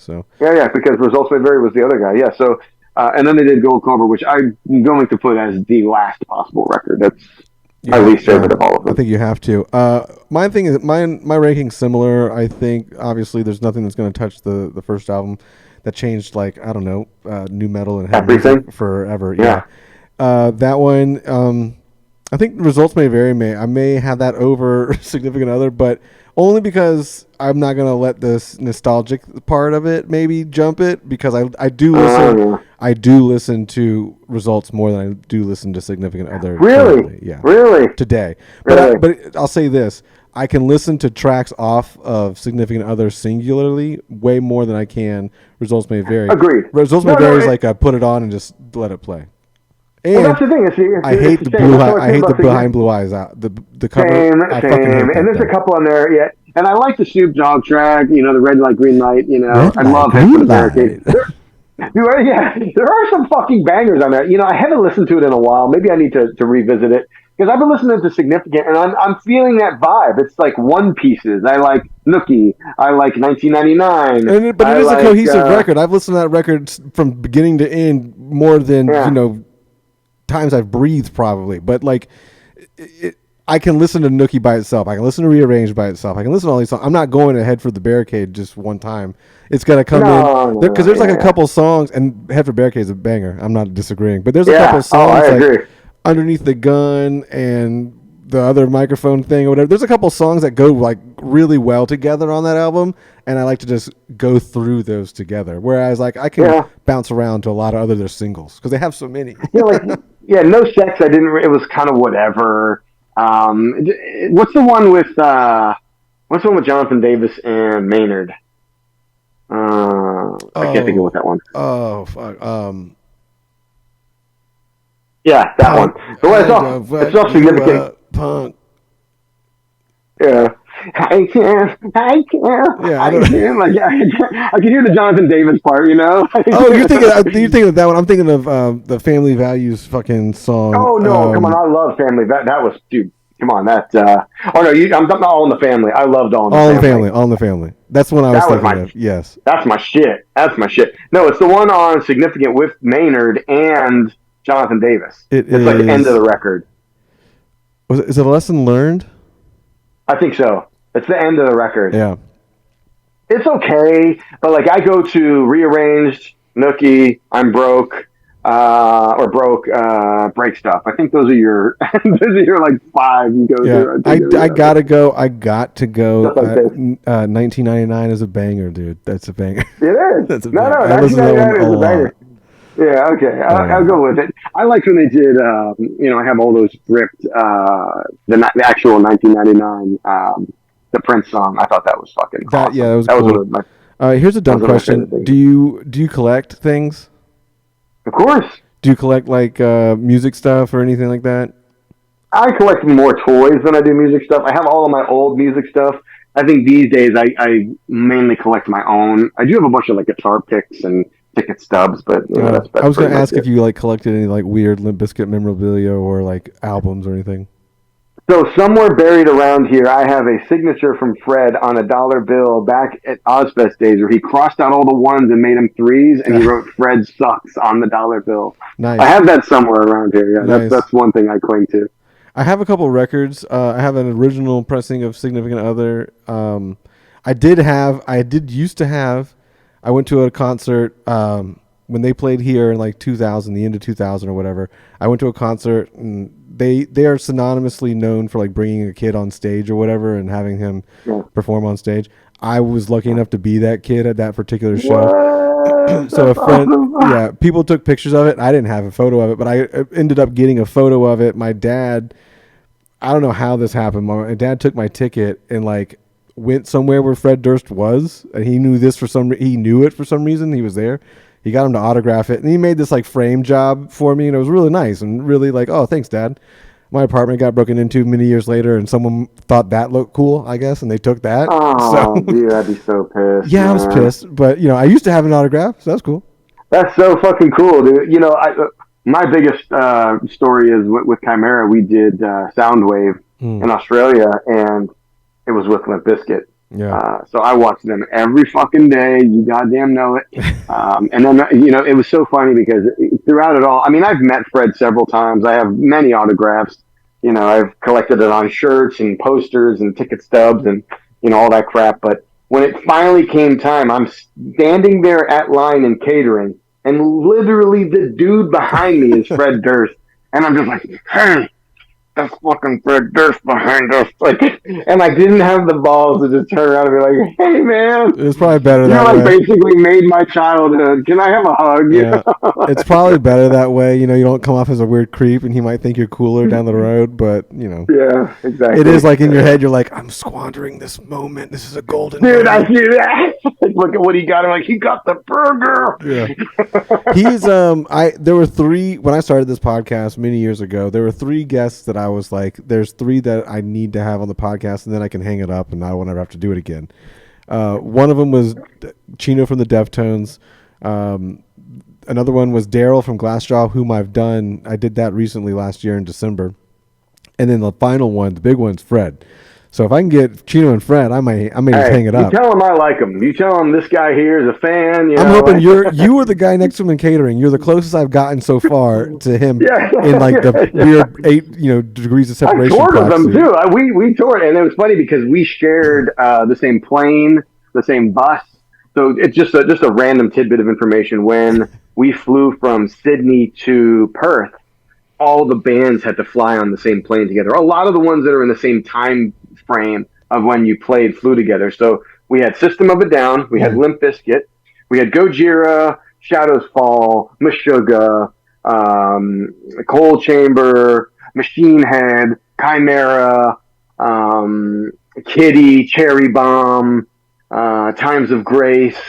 because Results May Vary was the other guy. Yeah, so and then they did Gold Cobra, which I'm going to put as the last possible record. That's my least favorite of all of them. I think you have to. My thing is my ranking's similar. I think obviously there's nothing that's going to touch the first album. That changed, like, I don't know, new metal and heavy music forever. Yeah. That one, I think Results May Vary. I may have that over Significant Other, but only because I'm not going to let this nostalgic part of it maybe jump it, because I do listen. I do listen to Results more than I do listen to Significant Other. Really? Currently. Yeah. Really? Today. Really? But I'll say this. I can listen to tracks off of Significant Other singularly way more than I can Results May Vary. Agreed. Results May Vary is like I put it on and just let it play. And that's the thing. I hate the blue. I hate the Behind Blue Eyes out. The cover. Same. I fucking hate that and there's a couple on there. Yeah, And I like the Snoop Dogg track, you know, the Red Light, Green Light, you know. Red I light, love Head for the green light. Barricade. There are some fucking bangers on there. You know, I haven't listened to it in a while. Maybe I need to revisit it. Because I've been listening to Significant, and I'm feeling that vibe. It's like one pieces. I like Nookie. I like 1999. But it is a cohesive record. I've listened to that record from beginning to end more than, you know, times I've breathed probably. But like, I can listen to Nookie by itself. I can listen to Rearranged by itself. I can listen to all these songs. I'm not going to Head for the Barricade just one time. It's got to come in. Because there's like a couple songs, and Head for the Barricade is a banger. I'm not disagreeing. But there's a couple songs like Underneath the Gun and the other microphone thing or whatever. There's a couple songs that go like really well together on that album, and I like to just go through those together. Whereas like I can bounce around to a lot of other their singles because they have so many. No Sex. I didn't. It was kind of whatever. What's the one with Jonathan Davis and Maynard? I can't think of what that one. Oh fuck. Yeah, that one. But it's all significant. Punk. Yeah. I can. Yeah, I can hear the Jonathan Davis part, you know? Oh, you're thinking of that one. I'm thinking of the Family Values fucking song. Oh, no, come on. I love Family. That was, dude, come on. I'm talking about All in the Family. I loved All in the Family. All in the Family. That's what I was thinking of. Yes. That's my shit. No, it's the one on Significant with Maynard and Jonathan Davis. It's like the end of the record. Is it a Lesson Learned? I think so. It's the end of the record. Yeah. It's okay, but like I go to Rearranged, Nookie, I'm Broke, Break Stuff. I think those are your like 5 you go through. I got to go. 1999 is a banger, dude. That's a banger. It is. That's a banger. No, 1999 is a banger. Yeah, okay. I'll go with it. I liked when they did, I have all those ripped, the actual 1999, the Prince song. I thought that was fucking awesome. Yeah, that was cool. Here's a dumb question. Do you collect things? Of course. Do you collect like music stuff or anything like that? I collect more toys than I do music stuff. I have all of my old music stuff. I think these days I mainly collect my own. I do have a bunch of like guitar picks and ticket stubs, but that's I was going to ask if you like collected any like weird Limp Bizkit memorabilia or like albums or anything. So somewhere buried around here, I have a signature from Fred on a $1 bill back at Ozfest days where he crossed out all the ones and made them 3s, and he wrote "Fred sucks" on the $1 bill. Nice. I have that somewhere around here. Yeah, nice. That's one thing I cling to. I have a couple records. I have an original pressing of Significant Other. I used to have. I went to a concert when they played here in like 2000, the end of 2000 or whatever. I went to a concert, and they are synonymously known for like bringing a kid on stage or whatever and having him perform on stage. I was lucky enough to be that kid at that particular show. So a friend, people took pictures of it. I didn't have a photo of it, but I ended up getting a photo of it. My dad, I don't know how this happened. My dad took my ticket and like went somewhere where Fred Durst was, and he knew this he knew it for some reason. He was there. He got him to autograph it, and he made this like frame job for me, and it was really nice and really like, oh, thanks, Dad. My apartment got broken into many years later, and someone thought that looked cool, I guess, and they took that. Oh, dude, I'd be so pissed. Yeah, man. I was pissed, but I used to have an autograph, so that's cool. That's so fucking cool, dude. My biggest story is with Chimera. We did Soundwave in Australia, and it was with Limp Bizkit. Yeah. So I watched them every fucking day. You goddamn know it. And then, it was so funny because throughout it all, I mean, I've met Fred several times. I have many autographs. I've collected it on shirts and posters and ticket stubs and, all that crap. But when it finally came time, I'm standing there at line and catering, and literally the dude behind me is Fred Durst. And I'm just like, hey, that's fucking Fred Durst behind us. And I didn't have the balls to just turn around and be like, hey, man. It's probably better that way. Basically made my childhood. Can I have a hug? Yeah. It's probably better that way. You don't come off as a weird creep, and he might think you're cooler down the road, but, Yeah, exactly. It is like in your head, you're like, I'm squandering this moment. This is a golden moment. I see that. Look at what he got. I'm like, he got the burger. Yeah. He's, there were 3, when I started this podcast many years ago, there were 3 guests that I was like, there's 3 that I need to have on the podcast, and then I can hang it up, and I won't ever have to do it again. One of them was Chino from the Deftones. Another one was Daryl from Glassjaw, whom I did that recently last year in December. And then the final one, the big one's Fred. So if I can get Chino and Fred, I may just hang it up. You tell him I like him. You tell him this guy here is a fan. I'm hoping you were the guy next to him in catering. You're the closest I've gotten so far to him in like the weird 8 degrees of separation. I toured with them too. We toured, and it was funny because we shared the same plane, the same bus. So it's just a random tidbit of information. When we flew from Sydney to Perth, all the bands had to fly on the same plane together. A lot of the ones that are in the same time frame of when you played flew together. So we had System of a Down, we had Limp Bizkit, we had Gojira, Shadows Fall, Meshuggah, Cold Chamber, Machine Head, Chimera, Kitty, Cherry Bomb, Times of Grace,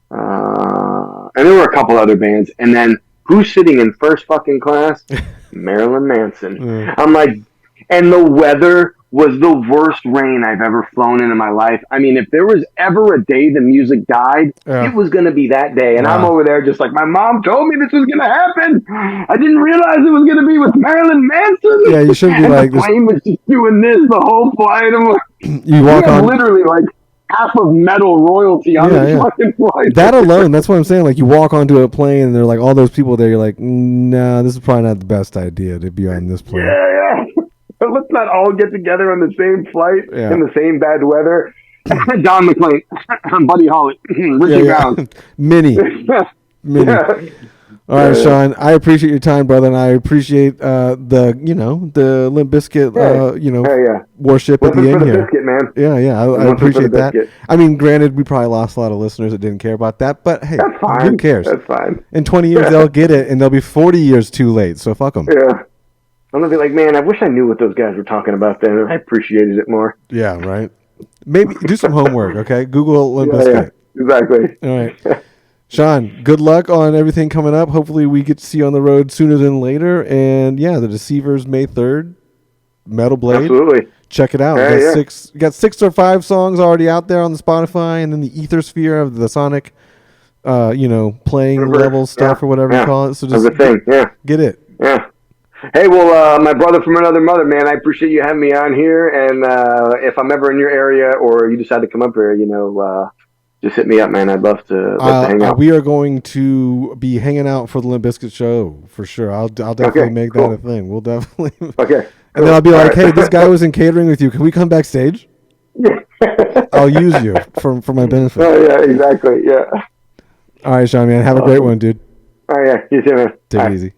and there were a couple other bands. And then who's sitting in first fucking class? Marilyn Manson. I'm like, and the weather was the worst rain I've ever flown in my life. I mean, if there was ever a day the music died, it was going to be that day. And I'm over there just like, my mom told me this was going to happen. I didn't realize it was going to be with Marilyn Manson. Yeah, you should be and like the plane was just doing this the whole flight. I'm like, you walk on literally like half of metal royalty on this fucking flight. That alone, that's what I'm saying. Like, you walk onto a plane and they're like all those people there. You're like, nah, this is probably not the best idea to be on this plane. Yeah. But let's not all get together on the same flight in the same bad weather. Don McLean, Buddy Holly, Richie Brown. Many. All right, Sean, I appreciate your time, brother, and I appreciate the Limp Bizkit, worship at the end here. Biscuit, man. Yeah, I appreciate that. I mean, granted, we probably lost a lot of listeners that didn't care about that, but hey, who cares? That's fine. In 20 years, they'll get it, and they'll be 40 years too late, so fuck them. Yeah. I'm going to be like, man, I wish I knew what those guys were talking about then. I appreciated it more. Yeah, right. Maybe do some homework, okay? Google Limp Bizkit. Yeah, exactly. All right. Sean, good luck on everything coming up. Hopefully we get to see you on the road sooner than later. And, The Deceivers, May 3rd. Metal Blade. Absolutely. Check it out. You got 6 or 5 songs already out there on the Spotify, and then the Ethersphere of the Sonic, playing level stuff or whatever you call it. So just get it. Yeah. Hey, well, my brother from another mother, man, I appreciate you having me on here. And if I'm ever in your area or you decide to come up here, just hit me up, man. I'd love to hang out. We are going to be hanging out for the Limp Bizkit show for sure. I'll definitely make that a thing. We'll definitely. Okay. And then I'll be like, hey, this guy was in catering with you. Can we come backstage? I'll use you for my benefit. Oh, yeah, exactly. Yeah. All right, Sean, man. Have a great one, dude. Oh, yeah. You too, man. Take it easy.